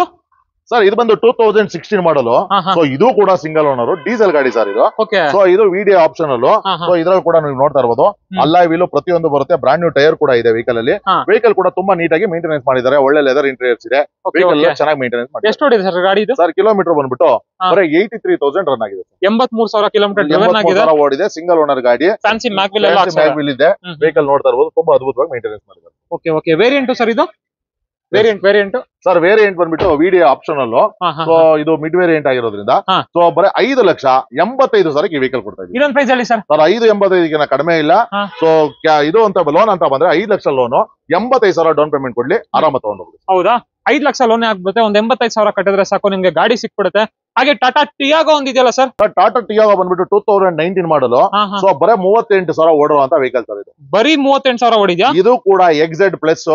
ಸರ್ ಇದು ಬಂದು 2016 ಮಾಡಲು. ಸೊ ಇದು ಕೂಡ ಸಿಂಗಲ್ ಓನರ್ ಡೀಸೆಲ್ ಗಾಡಿ ಸರ್ ಇದು. ಸೊ ಇದು ವಿಡಿಯೋ ಆಪ್ಷನಲ್. ಸೊ ಇದ್ರಲ್ಲಿ ಕೂಡ ನೀವು ನೋಡ್ತಾ ಇರ್ಬೋದು. ಅಲಾಯ್ ವೀಲ್ ಪ್ರತಿಯೊಂದು ಬರುತ್ತೆ. ಬ್ರಾಂಡ್ ನ್ಯೂ ಟೈರ್ ಕೂಡ ಇದೆ ವೆಹಿಕಲ್ ಅಲ್ಲಿ. ವೆಹಿಕಲ್ ಕೂಡ ತುಂಬಾ ನೀಟಾಗಿ ಮೇಂಟೆನೆನ್ಸ್ ಮಾಡಿದ್ದಾರೆ. ಒಳ್ಳೆ ಲೆದರ್ ಇಂಟೀರಿಯರ್ಸ್ ಇದೆ. ವೆಹಿಕಲ್ ಚೆನ್ನಾಗಿ ಮೇಂಟೆನೆನ್ಸ್ ಮಾಡಿದ್ದಾರೆ. ಎಷ್ಟು ಓಡಿದೆ ಸರ್ ಗಾಡಿ ಇದು? ಸರ್ ಕಿಲೋಮೀಟರ್ ಬಂದ್ಬಿಟ್ಟು ಬರೀ 83,000 ರನ್ ಆಗಿದೆ. 83,000 ಕಿಲೋಮೀಟರ್ ಓಡಿದೆ. ಸಿಂಗಲ್ ಓನರ್ ಗಾಡಿ. ಫ್ಯಾನ್ಸಿ ಮ್ಯಾಗ್ ವೀಲ್ ಇದೆ. ವೆಹಿಕಲ್ ನೋಡ್ತಾ ಇರ್ಬೋದು. ತುಂಬಾ ಅದ್ಭುತವಾಗಿ ಮೇಂಟೆನೆನ್ಸ್ ಮಾಡಿದ್ದಾರೆ. ಓಕೆ, ವೇರಿಯಂಟ್ ಸರ್ ಇದು? ವೇರಿಯಂಟ್ ಸರ್ ವೇರಿಯಂಟ್ ಬಂದ್ಬಿಟ್ಟು ವಿಡಿಯೋ ಆಪ್ಷನಲ್. ಸೊ ಇದು ಮಿಡ್ ವೇರಿಯಂಟ್ ಆಗಿರೋದ್ರಿಂದ ಸೊ ಬರೀ 5,85,000 ಈ ವೆಹಿಕಲ್ ಕೊಡ್ತಾ ಇದ್ದೀವಿ. ಇನ್ನೊಂದು ಪ್ರೈಸ್ ಅಲ್ಲಿ ಸರ್? ಸರ್ 5,85,000 ಕಡಿಮೆ ಇಲ್ಲ. ಸೊ ಇದು ಅಂತ ಲೋನ್ ಅಂತ ಬಂದ್ರೆ 5 ಲಕ್ಷ ಲೋನು, 85,000 ಡೌನ್ ಪೇಮೆಂಟ್ ಕೊಡ್ಲಿ, ಆರಾಮ ತಗೊಂಡು ಹೋಗ್ಬೋದು. ಹೌದಾ? 5 ಲಕ್ಷ ಲೋನ್ ಆಗ್ಬಿಡುತ್ತೆ. ಒಂದ್ 85,000 ಕಟ್ಟಿದ್ರೆ ಸಾಕು, ನಿಮ್ಗೆ ಗಾಡಿ ಸಿಕ್ಬಿಡುತ್ತೆ. ಹಾಗೆ ಟಾಟಾ ಟಿಯಾಗೋ ಒಂದಿದೆಯಲ್ಲ ಸರ್? ಟಾಟಾ ಟಿಯಾಗೋ ಬಂದ್ಬಿಟ್ಟು 2019 ಮಾಡಲು. ಸೊ ಬರೀ 38,000 ಓಡುವಂತ ವೆಹಿಕಲ್ ಸರ್ ಇದು. ಬರೀ 38,000 ಓಡಿದ್ಯಾ? ಇದು ಕೂಡ XZ plus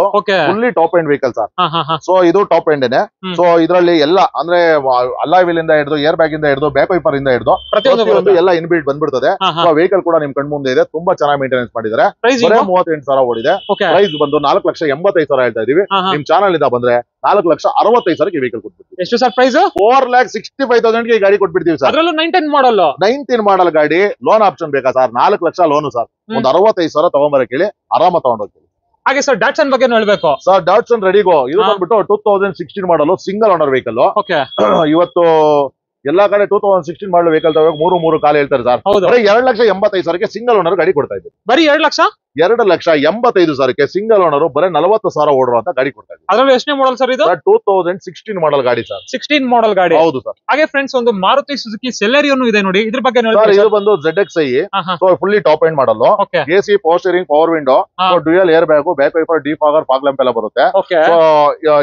fully top end vehicle sir. So ಇದು ಟಾಪ್ ಎಂಡ್. ಸೊ ಇದರಲ್ಲಿ ಎಲ್ಲ ಅಂದ್ರೆ ಅಲಾಯ್ ವೀಲ್ ಇಂದ ಹಿಡಿದು, ಏರ್ ಬ್ಯಾಗ್ ಇಂದ ಹಿಡಿದು, ಬ್ಯಾಕ್ ವೈಪರ್ ಇಂದ ಹಿಡಿದು ಪ್ರತಿಯೊಂದು ಎಲ್ಲ ಇನ್ಬಿಲ್ಟ್ ಬಂದ್ಬಿಡ್ತದೆ. ಸೊ ವೆಹಿಕಲ್ ಕೂಡ ನಿಮ್ ಕಣ್ಮುಂದೆ ಇದೆ. ತುಂಬಾ ಚೆನ್ನಾಗಿ ಮೇಂಟೆನೆನ್ಸ್ ಮಾಡಿದ್ದಾರೆ. ಬರೀ 38,000 ಓಡಿದೆ. ಪ್ರೈಸ್ ಬಂದು 4,85,000 ಹೇಳ್ತಾ ಇದೀವಿ. ನಿಮ್ ಚಾನಲ್ ಇಂದ ಬಂದ್ರೆ 4,65,000 ಈ ವೆಹಿಕಲ್ ಕೊಟ್ಬಿಡ್ತೀವಿ. ಎಷ್ಟು ಸರ್ ಪ್ರೈಸ್? 4,65,000 ಗಾಡಿ ಕೊಟ್ಬಿಡ್ತೀವಿ ಸರ್. ಅದರಲ್ಲೂ 19 ಮಾಡಲ್ ಗಾಡಿ. ಲೋನ್ ಆಪ್ಷನ್ ಬೇಕಾ ಸರ್? 4 lakh loan sir. ಒಂದು 65,000 ತಗೊಂಬರಕ್ಕೆ ಹೇಳಿ, ಆರಾಮ ತಗೊಂಡೋಗ್ತೀವಿ. ಹಾಗೆ ಸರ್ ಡಾಟ್ಸನ್ ಬಗ್ಗೆ ಹೇಳ್ಬೇಕು ಸರ್. ಡಾಟ್ಸನ್ ರೆಡಿಗೋ ಇದು ಬಂದ್ಬಿಟ್ಟು 2016 ಮಾಡಲು ಸಿಂಗಲ್ ಓನರ್ ವೆಹಿಕಲ್. ಇವತ್ತು ಎಲ್ಲಾ ಕಡೆ 2016 ಮಾಡಲು ವೆಹಿಕಲ್ ತಗೋಬೇಕು 3 ಕಾಲ ಹೇಳ್ತಾರೆ ಸರ್. ಬರೀ 2,85,000 ಸಿಂಗಲ್ ಓನರ್ ಗಾಡಿ ಕೊಡ್ತಾ ಇದ್ದೀವಿ. ಬರೀ 2,85,000 ಸಿಂಗಲ್ ಓನರ್ ಬರೀ 40,000 ಓಡುವಂತ ಗಾಡಿ ಕೊಡ್ತಾ ಇದ್ದೀವಿ. ಅದರಲ್ಲಿ ಎಷ್ಟನೇ ಮಾಡಲ್ ಸರ್ ಇದು? 2016 ಮಾಡಲ್ ಗಾಡಿ ಸರ್. 16 ಮಾಡಲ್ ಗಾಡಿ. ಹೌದು ಸರ್. ಹಾಗೆ ಫ್ರೆಂಡ್ಸ್ ಒಂದು ಮಾರುತಿ ಸುಜುಕಿ ಸೆಲೆರಿಯೋನು ಇದೆ ನೋಡಿ, ಇದ್ರ ಬಗ್ಗೆ ಇದು ಬಂದು ZXi. So fully top end model. AC power steering, power window, dual air bag, back wiper, defogger, fog lamp ಎಲ್ಲ ಬರುತ್ತೆ. ಸೊ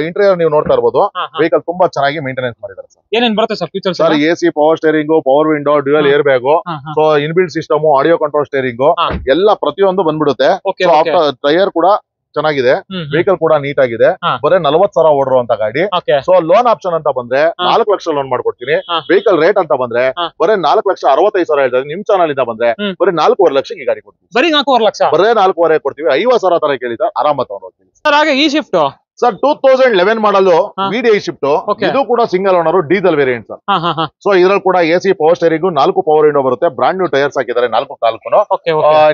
ಇಂಟೀರಿಯರ್ ನೀವು ನೋಡ್ತಾ ಇರ್ಬೋದು. ವೆಹಿಕಲ್ ತುಂಬಾ ಚೆನ್ನಾಗಿ ಮೇಂಟೆನೆನ್ಸ್ ಮಾಡಿದ್ದಾರೆ ಸರ್. ಏನೇನ್ ಬರುತ್ತೆ sir features? Sir AC power steering, power window, dual air bag, so inbuilt system, audio control steering ಎಲ್ಲ ಪ್ರತಿಯೊಂದು ಬಂದ್ಬಿಡುತ್ತೆ. ಟೈರ್ ಕೂಡ ಚೆನ್ನಾಗಿದೆ. ವೆಹಿಕಲ್ ಕೂಡ ನೀಟ್ ಆಗಿದೆ. ಬರೀ 40,000 ಓಡಿರುವಂತ ಗಾಡಿ. ಸೊ ಲೋನ್ ಆಪ್ಷನ್ ಅಂತ ಬಂದ್ರೆ 4 ಲಕ್ಷ ಲೋನ್ ಮಾಡ್ಕೊಡ್ತೀನಿ. ವೆಹಿಕಲ್ ರೇಟ್ ಅಂತ ಬಂದ್ರೆ ಬರೀ 4,65,000 ಹೇಳ್ತಾರೆ. ನಿಮ್ ಚಾನಲ್ ಇಂದ ಬಂದ್ರೆ ಬರೀ 4.5 ಲಕ್ಷ ಈ ಗಾಡಿ ಕೊಡ್ತೀವಿ. ಬರೀ 4.5 ಲಕ್ಷ? ಬರೀ 4.5 ಕೊಡ್ತೀವಿ. 50,000 ತರ ಕೇಳಿ ಸರ್, ಆರಾಮ ತಗೊಂಡು ಹೋಗ್ತೀವಿ ಸರ್. ಹಾಗೆ ಈ ಶಿಫ್ಟ್ ಸರ್ 2011 ಮಾಡಲು VDI ಶಿಫ್ಟ್. ಇದು ಕೂಡ single owner diesel variant sir. So ಇದ್ರಲ್ಲಿ ಕೂಡ AC power steering, 4 power window ಬರುತ್ತೆ. ಬ್ರಾಂಡ್ ನ್ಯೂ ಟೈರ್ಸ್ ಹಾಕಿದ್ದಾರೆ 4.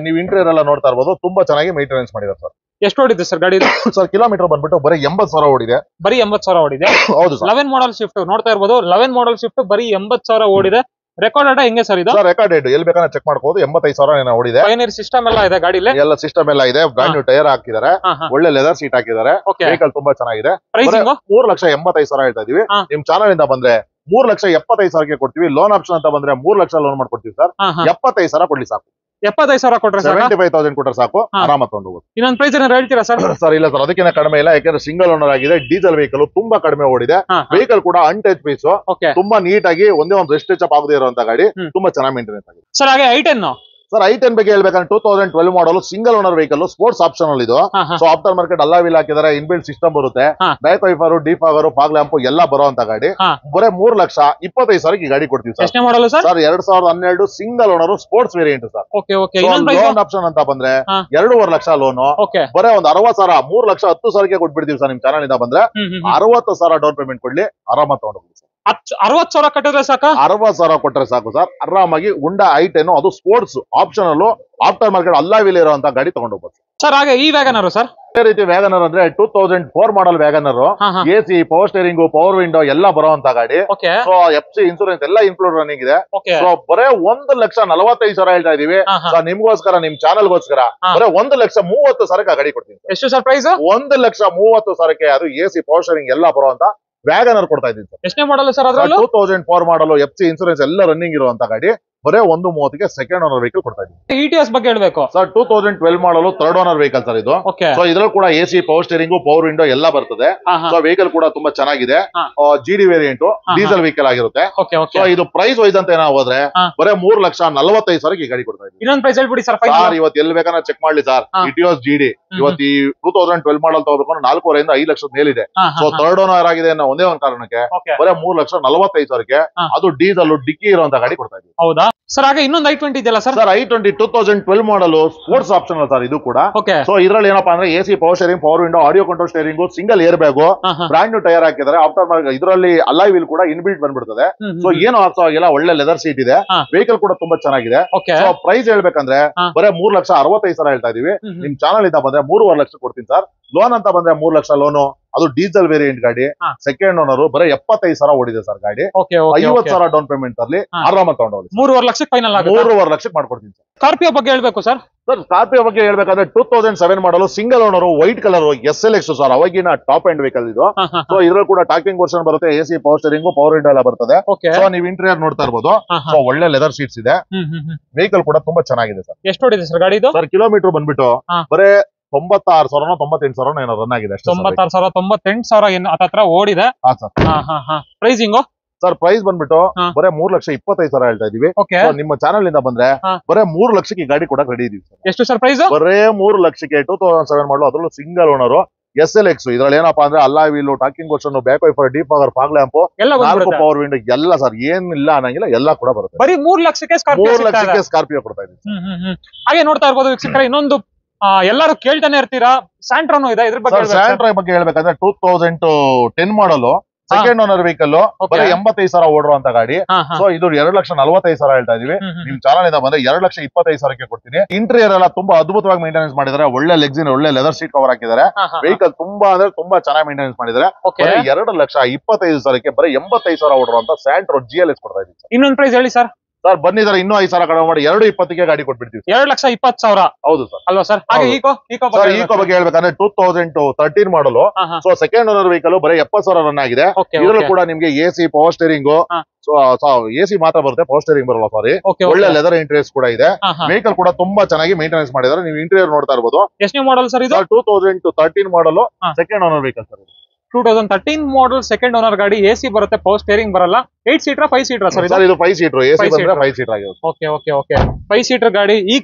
ನೀವು ಇಂಟೀರಿಯರ್ ಎಲ್ಲ ನೋಡ್ತಾ ಇರ್ಬೋದು. ತುಂಬಾ ಚೆನ್ನಾಗಿ ಮೇಂಟೆನೆನ್ಸ್ ಮಾಡಿದ್ದಾರೆ ಸರ್. ಎಷ್ಟು ಓಡಿದೆ ಸರ್ ಗಾಡಿ? ಸರ್ ಕಿಲೋಮೀಟರ್ ಬಂದ್ಬಿಟ್ಟು ಬರೀ 80,000 ಓಡಿದೆ. ಬರೀ 80,000 ಓಡಿದೆ? ಹೌದು ಸರ್. 11 ಮಾಡಲ್ ಶಿಫ್ಟ್ ನೋಡ್ತಾ ಇರ್ಬೋದು. 11 ಮಾಡಲ್ ಶಿಫ್ಟ್ ಬರೀ 80,000 ಓಡಿದೆ. ರೆಕಾರ್ಡೆಡ್ ಹೆಂಗೆ ಸರ್ ಇದು? ರೆಕಾರ್ಡೆಡ್ ಎಲ್ಲಿ ಬೇಕಾದ್ರೆ ಚೆಕ್ ಮಾಡ್ಬೋದು. 85,000 ಓಡಿದೆ. ಪಯನೀರ್ ಸಿಸ್ಟಮ್ ಎಲ್ಲ ಇದೆ ಗಾಡಿಲಿ. ಎಲ್ಲ ಸಿಸ್ಟಮ್ ಎಲ್ಲ ಇದೆ. ಬ್ರಾಂಡ್ ನ್ಯೂ ಟೈರ್ ಹಾಕಿದ್ದಾರೆ. ಒಳ್ಳೆ ಲೆದರ್ ಸೀಟ್ ಹಾಕಿದ್ದಾರೆ. ವೆಹಿಕಲ್ ತುಂಬಾ ಚೆನ್ನಾಗಿದೆ. 3,85,000 ಹೇಳ್ತಾ ಇದೀವಿ. ನಿಮ್ ಚಾನಲ್ ಇಂದ ಬಂದ್ರೆ 3,75,000 ಕೊಡ್ತೀವಿ. ಲೋನ್ ಆಪ್ಷನ್ ಅಂತ ಬಂದ್ರೆ 3 ಲಕ್ಷ ಲೋನ್ ಮಾಡ್ಕೊಡ್ತೀವಿ ಸರ್. 75,000 ಕೊಡ್ಲಿ ಸಾಕು. 75,000 ಕೊಟ್ರೆ 75,000 ಕೊಟ್ರೆ ಸಾಕು, ಆರಾಮ ತಗೊಂಡು ಹೋಗುತ್ತೆ. ಇನ್ನೊಂದು ಪ್ರೈಸ್ ಏನಾದ್ರು ಹೇಳ್ತೀರಾ ಸರ್? ಸರ್ ಇಲ್ಲ ಸರ್, ಅದಕ್ಕಿಂತ ಕಡಿಮೆ ಇಲ್ಲ. ಯಾಕಂದ್ರೆ ಸಿಂಗಲ್ ಓನರ್ ಆಗಿದೆ. ಡೀಸೆಲ್ ವೆಹಿಕಲ್ ತುಂಬಾ ಕಡಿಮೆ ಓಡಿದೆ. ವೆಹಿಕಲ್ ಕೂಡ ಅನ್ಟಚ್ ಪೀಸ್. ತುಂಬಾ ನೀಟ್ ಆಗಿ ಒಂದೇ ಒಂದು ರೆಸ್ಟ್ ಟಚ್ ಅಪ್ ಆಗದೆ ಇರುವಂತ ಗಾಡಿ. ತುಂಬಾ ಚೆನ್ನಾಗಿ ಮೇಂಟೆನೆನ್ಸ್ ಆಗಿದೆ ಸರ್. ಹಾಗೆ i10 ಸರ್ i10 ಬಗ್ಗೆ ಹೇಳ್ಬೇಕಂದ್ರೆ 2012 model single owner vehicle sports option ಅಲ್ಲಿ ಇದು. ಸೊ ಆಫ್ಟರ್ ಮಾರ್ಕೆಟ್ ಅಲ್ಲ ವೀಲ್ ಹಾಕಿದ್ದಾರೆ, ಇನ್ಬಿಲ್ಟ್ ಸಿಸ್ಟಮ್ ಬರುತ್ತೆ, back wiper defogger fog lamp ಎಲ್ಲ ಬರುವಂತ ಗಾಡಿ. ಬರೇ 3,25,000 ಈ ಗಾಡಿ ಕೊಡ್ತೀವಿ sir. Sir 2012 single owner sports variant sir. Loan option ಅಂತ ಬಂದ್ರೆ 2.5 ಲಕ್ಷ ಲೋನು, ಬರೇ ಒಂದು 60,000 3,10,000 ಕೊಟ್ಬಿಡ್ತೀವಿ ಸರ್. ನಿಮ್ ಚಾನಲ್ ಇಂದ ಬಂದ್ರೆ 60,000 ಡೌನ್ ಪೇಮೆಂಟ್ ಕೊಡ್ಲಿ, ಆರಾಮಾಗಿ ತಗೊಂಡೋಗ್ಲಿ ಸರ್. 60,000 ಕಟ್ಟಿದ್ರೆ ಸಾಕು, 60,000 ಕೊಟ್ಟರೆ ಸಾಕು ಸರ್. ಆರಾಮಾಗಿ ಉಂಡಾ i10 ಅದು ಸ್ಪೋರ್ಟ್ಸ್ ಆಪ್ಷನ್ ಅಲ್ಲೂ ಆಫ್ಟರ್ ಮಾರ್ಕೆಟ್ ಅಲ್ಲ ವೀಲ್ ಇರುವಂತ ಗಾಡಿ ತಗೊಂಡೋಗ್ಬೋದು ಸರ್. ಹಾಗೆ ಈ ವ್ಯಾಗನರ್ ಸರ್, ಅದೇ ರೀತಿ ವ್ಯಾಗನರ್ ಅಂದ್ರೆ 2004 model Wagon R, AC power steering power window ಎಲ್ಲ ಬರುವಂತ ಗಾಡಿ. ಸೊ FC ಇನ್ಸೂರೆನ್ಸ್ ಎಲ್ಲ ಇನ್ಕ್ಲೂಡ್ ರನ್ನಿಂಗ್ ಇದೆ. ಸೊ ಬರೇ 1,45,000 ಹೇಳ್ತಾ ಇದೀವಿ ನಿಮ್ಗೋಸ್ಕರ, ನಿಮ್ ಚಾನಲ್ಗೋಸ್ಕರ. ಬರೇ 1,30,30,000 ಗಾಡಿ ಕೊಡ್ತೀನಿ. ಎಷ್ಟು ಸರ್ ಪ್ರೈಸ್? 1,30,30,000 ಅದು ಎಸಿ ಪವರ್ ಸ್ಟೇರಿಂಗ್ ಎಲ್ಲ ಬರುವಂತ ವ್ಯಾಗನರ್ ಕೊಡ್ತಾ ಇದ್ದೀನಿ ಸರ್. ಎಷ್ಟನೇ ಮಾಡಲ್ ಸರ್? 2004 ಮಾಡಲ್, FC ಇನ್ಸೂರೆನ್ಸ್ ಎಲ್ಲ ರನ್ನಿಂಗ್ ಇರುವಂತ ಗಾಡಿ. ಬರೇ 1,30,000 ಸೆಕೆಂಡ್ ಓನರ್ ವೆಹಿಕಲ್ ಕೊಡ್ತಾ ಇದ್ದೀನಿ. ETS ಬಗ್ಗೆ ಹೇಳ್ಬೇಕು ಸರ್. 2012 ಮಾಡಲು ಥರ್ಡ್ ಓನರ್ ವೆಹಿಕಲ್ ಸರ್ ಇದು. ಸೊ ಇದ್ರಲ್ಲಿ ಕೂಡ AC power steering power window ಎಲ್ಲ ಬರ್ತದೆ. ಸೊ ವೆಹಿಕಲ್ ಕೂಡ ತುಂಬಾ ಚೆನ್ನಾಗಿದೆ. GD ವೇರಿಯಂಟ್ ಡೀಸೆಲ್ ವೆಹಿಕಲ್ ಆಗಿರುತ್ತೆ. ಸೊ ಇದು ಪ್ರೈಸ್ ವೈಸ್ ಅಂತ ಏನೋ ಹೋದ್ರೆ ಬರೇ 3,45,000 ಈ ಗಾಡಿ ಕೊಡ್ತಾ ಇದ್ದೀನಿ. ಇನ್ನೊಂದು ಪ್ರೈಸ್ ಹೇಳ್ಬಿಡಿ ಸರ್. ಇವತ್ತು ಎಲ್ಲಿ ಬೇಕಾದ್ರೆ ಚೆಕ್ ಮಾಡ್ಲಿ ಸರ್. ಇಟಿಯೋಸ್ GD ಇವತ್ತು ಈ 2012 ಮಾಡಲ್ ತಗೋಬೇಕು ಅಂದ್ರೆ 4,500,000 5 ಲಕ್ಷದ ಮೇಲಿದೆ. ಸೊ ಥರ್ಡ್ ಓನರ್ ಆಗಿದೆ ಅನ್ನೋ ಒಂದೇ ಒಂದು ಕಾರಣಕ್ಕೆ ಬರೇ 3,45,000 ಅದು ಡೀಸೆಲ್ ಡಿಕ್ಕಿ ಇರುವಂತ ಗಾಡಿ ಕೊಡ್ತಾ ಇದ್ದೀವಿ. ಹೌದಾ ಸರ್? ಹಾಗೆ ಇನ್ನೊಂದು i20 ಇದೆಯಲ್ಲ ಸರ್? ಸರ್ i20 2012 ಮಾಡಲ್ ಸ್ಪೋರ್ಟ್ಸ್ ಆಪ್ಷನ್ ಸರ್ ಇದು ಕೂಡ. ಸೊ ಇದ್ರಲ್ಲಿ ಏನಪ್ಪಾ ಅಂದ್ರೆ AC power steering power window audio control steering single air bag brand new tyre ಹಾಕಿದ್ದಾರೆ. ಆಫ್ಟರ್ ಮಾರ್ಕೆಟ್ ಇದರಲ್ಲಿ ಅಲಾಯ್ ವೀಲ್ ಕೂಡ ಇನ್ಬಿಲ್ಟ್ ಬಂದ್ಬಿಡ್ತದೆ. ಸೊ ಏನು ಆಗ್ತಾ ಆಗಿಲ್ಲ, ಒಳ್ಳೆ ಲೆದರ್ ಸೀಟ್ ಇದೆ. ವೆಹಿಕಲ್ ಕೂಡ ತುಂಬಾ ಚೆನ್ನಾಗಿದೆ. ಸೊ ಪ್ರೈಸ್ ಹೇಳ್ಬೇಕಂದ್ರೆ ಬರೇ 3,65,000 ಹೇಳ್ತಾ ಇದೀವಿ. ನಿಮ್ ಚಾನಲ್ ಇಂದ ಬಂದ್ರೆ 3.5 ಲಕ್ಷ ಕೊಡ್ತೀನಿ ಸರ್. ಲೋನ್ ಅಂತ ಬಂದ್ರೆ 3 ಲಕ್ಷ ಲೋನು, ಅದು ಡೀಸೆಲ್ ವೇರಿಯಂಟ್ ಗಾಡಿ, ಸೆಕೆಂಡ್ ಓನರ್, ಬರೀ 75,000 ಓಡಿದೆ ಸರ್ ಗಾಡಿ. 50,000 ಡೌನ್ ಪೇಮೆಂಟ್ ಅಲ್ಲಿ ಆರಾಮಾಗಿ ತಗೊಂಡೋಗಿ 3.5 ಲಕ್ಷಕ್ಕೆ ಫೈನಲ್ ಆಗುತ್ತೆ. 3.5 ಲಕ್ಷಕ್ಕೆ ಮಾಡ್ಕೊಡ್ತೀನಿ ಸರ್. ಸ್ಕಾರ್ಪಿಯೋ ಬಗ್ಗೆ ಹೇಳ್ಬೇಕು ಸರ್. ಸರ್ ಸ್ಕಾರ್ಪಿಯೋ ಬಗ್ಗೆ ಹೇಳ್ಬೇಕಂದ್ರೆ 2007 ಮಾಡಲು single owner white colour SLX sir, ಅವಾಗಿನ ಟಾಪ್ ಎಂಡ್ ವೆಹಿಕಲ್ ಇದು. ಸೊ ಇದ್ರಲ್ಲಿ ಕೂಡ ಟಾಕಿಂಗ್ ವರ್ಷನ್ ಬರುತ್ತೆ, AC power steering power window ಎಲ್ಲ ಬರ್ತದೆ. ಸೊ ನೀವು ಇಂಟೀರಿಯರ್ ನೋಡ್ತಾ ಇರ್ಬೋದು. ಸೊ ಒಳ್ಳೆ ಲೆದರ್ ಸೀಟ್ಸ್ ಇದೆ. ವೆಹಿಕಲ್ ಕೂಡ ತುಂಬಾ ಚೆನ್ನಾಗಿದೆ ಸರ್. ಎಷ್ಟು ಓಡಿದೆ ಸರ್ ಗಾಡಿ ಇದು? ಸರ್ ಕಿಲೋಮೀಟರ್ ಬಂದ್ಬಿಟ್ಟು ಬರೇ 96,000 98,000 ಏನೋ ರನ್ ಆಗಿದೆ ಅಷ್ಟೇ. 96,000 98,000 ಹತ್ರ ಓಡಿದೆ. ಪ್ರೈಸಿಂಗ್ ಸರ್ ಪ್ರೈಸ್ ಬಂದ್ಬಿಟ್ಟು ಬರೇ 3,25,000 ಹೇಳ್ತಾ ಇದೀವಿ. ನಿಮ್ಮ ಚಾನಲ್ ಇಂದ ಬಂದ್ರೆ ಬರೇ 3 ಲಕ್ಷಕ್ಕೆ ಈ ಗಾಡಿ ಕೊಡಕ್ ರೆಡಿ ಇದೀವಿ ಸರ್. ಎಷ್ಟು ಸರ್ ಪ್ರೈಸ್? ಬರೇ 3 ಲಕ್ಷಕ್ಕೆ 2007 ಮಾಡಲು, ಅದ್ರಲ್ಲೂ ಸಿಂಗಲ್ ಓನರ್ SLX. ಇದ್ರಲ್ಲಿ ಏನಪ್ಪಾ ಅಂದ್ರೆ ಅಲ್ಲಾ wheel, talking version, back wiper defogger fog lamp, 4 power window ಎಲ್ಲ ಸರ್. ಏನಿಲ್ಲ ಅನ್ನಂಗಿಲ್ಲ, ಎಲ್ಲ ಕೂಡ ಬರುತ್ತೆ. ಬರೀ 3 ಲಕ್ಷಕ್ಕೆ ಸ್ಕಾರ್ಪಿಯೋ ಕೊಡ್ತಾ ಇದೀವಿ. ಹಾಗೆ ನೋಡ್ತಾ ಇರ್ಬೋದು ವೀಕ್ಷಕರೇ. ಇನ್ನೊಂದು ಎಲ್ಲರೂ ಕೇಳ್ತಾನೆ ಇರ್ತೀರಾ, ಸ್ಯಾಂಟ್ರೋನು ಇದೆ, ಇದ್ರ ಬಗ್ಗೆ ಸ್ಯಾಂಟ್ರೋ ಬಗ್ಗೆ ಹೇಳ್ಬೇಕಂದ್ರೆ 2010 ಮಾಡಲು ಸೆಕೆಂಡ್ ಓನರ್ ವೆಹಿಕಲ್, ಬರೀ 85,000 ಓಡಿರುವಂತ ಗಾಡಿ. ಸೊ ಇದು 2,45,000 ಹೇಳ್ತಾ ಇದೀವಿ. ನಿಮ್ ಚಾನಲ್ ಇಂದ ಬಂದ್ರೆ 2,25,000 ಕೊಡ್ತೀನಿ. ಇಂಟೀರಿಯರ್ ಎಲ್ಲ ತುಂಬಾ ಅದ್ಭುತವಾಗಿ ಮೇಂಟೆನೆನ್ಸ್ ಮಾಡಿದ್ದಾರೆ. ಒಳ್ಳೆ ಲೆಗ್ಸಿನ್, ಒಳ್ಳೆ ಲೆದರ್ ಸೀಟ್ ಕವರ್ ಹಾಕಿದ್ದಾರೆ. ವೆಹಿಕಲ್ ತುಂಬಾ ಅಂದ್ರೆ ತುಂಬಾ ಚೆನ್ನಾಗಿ ಮೇಂಟೆನೆನ್ಸ್ ಮಾಡಿದ್ದಾರೆ. 2,25,000 ಬರೀ 85,000 ಓಡಿರುವಂತ ಸ್ಯಾಂಟ್ರೋ GLS ಕೊಡ್ತಾ ಇದೀವಿ. ಇನ್ನೊಂದು ಪ್ರೈಸ್ ಹೇಳಿ ಸರ್. ಸರ್ ಬನ್ನಿ ಸರ್, ಇನ್ನೂ 5,000 ಕಡಿಮೆ ಮಾಡಿ 2,20,000 ಗಾಡಿ ಕೊಟ್ಬಿಡ್ತೀವಿ. 2,20,000. ಹೌದು ಸರ್. ಅಲ್ವಾ ಸರ್? ಹಾಗೆ ಈಕೋ ಬಗ್ಗೆ ಹೇಳ್ಬೇಕಂದ್ರೆ 2013 ಮಾಡಲು. ಸೊ ಸೆಕೆಂಡ್ ಓನರ್ ವೆಹಿಕಲ್ ಬರೀ 70,000 ರನ್ ಆಗಿದೆ. ಇದರಲ್ಲೂ ಕೂಡ ನಿಮ್ಗೆ ಎಸಿ ಪವರ್ ಸ್ಟೇರಿಂಗ್, ಎಸಿ ಮಾತ್ರ ಬರುತ್ತೆ, ಪವರ್ ಸ್ಟೇರಿಂಗ್ ಬರಲ್ಲ ಸಾರಿ. ಒಳ್ಳೆ ಲೆದರ್ ಇಂಟೀರಿಯರ್ಸ್ ಕೂಡ ಇದೆ. ವೆಹಿಕಲ್ ಕೂಡ ತುಂಬಾ ಚೆನ್ನಾಗಿ ಮೇಂಟೆನೆನ್ಸ್ ಮಾಡಿದ್ದಾರೆ. ನೀವು ಇಂಟೀರಿಯರ್ ನೋಡ್ತಾ ಇರ್ಬೋದು. ಎಷ್ಟನೇ ಮಾಡಲ್ ಸರ್ ಇದು? 2013 ಮಾಡಲು second owner vehicle sir. 2013 model second owner ಗಾಡಿ, ಎಸಿ ಬರುತ್ತೆ, ಪವರ್ ಸ್ಟೇರಿಂಗ್ ಬರಲ್ಲ. 8 ಸೀಟರ್ 5 ಸೀಟರ್ ಸರ್ ಇದು? 5 ಸೀಟರ್, ಎಸಿ ಬಂದ್ರೆ 5 ಸೀಟರ್ ಆಗಿರುತ್ತೆ. 5 ಸೀಟರ್ ಗಾಡಿ.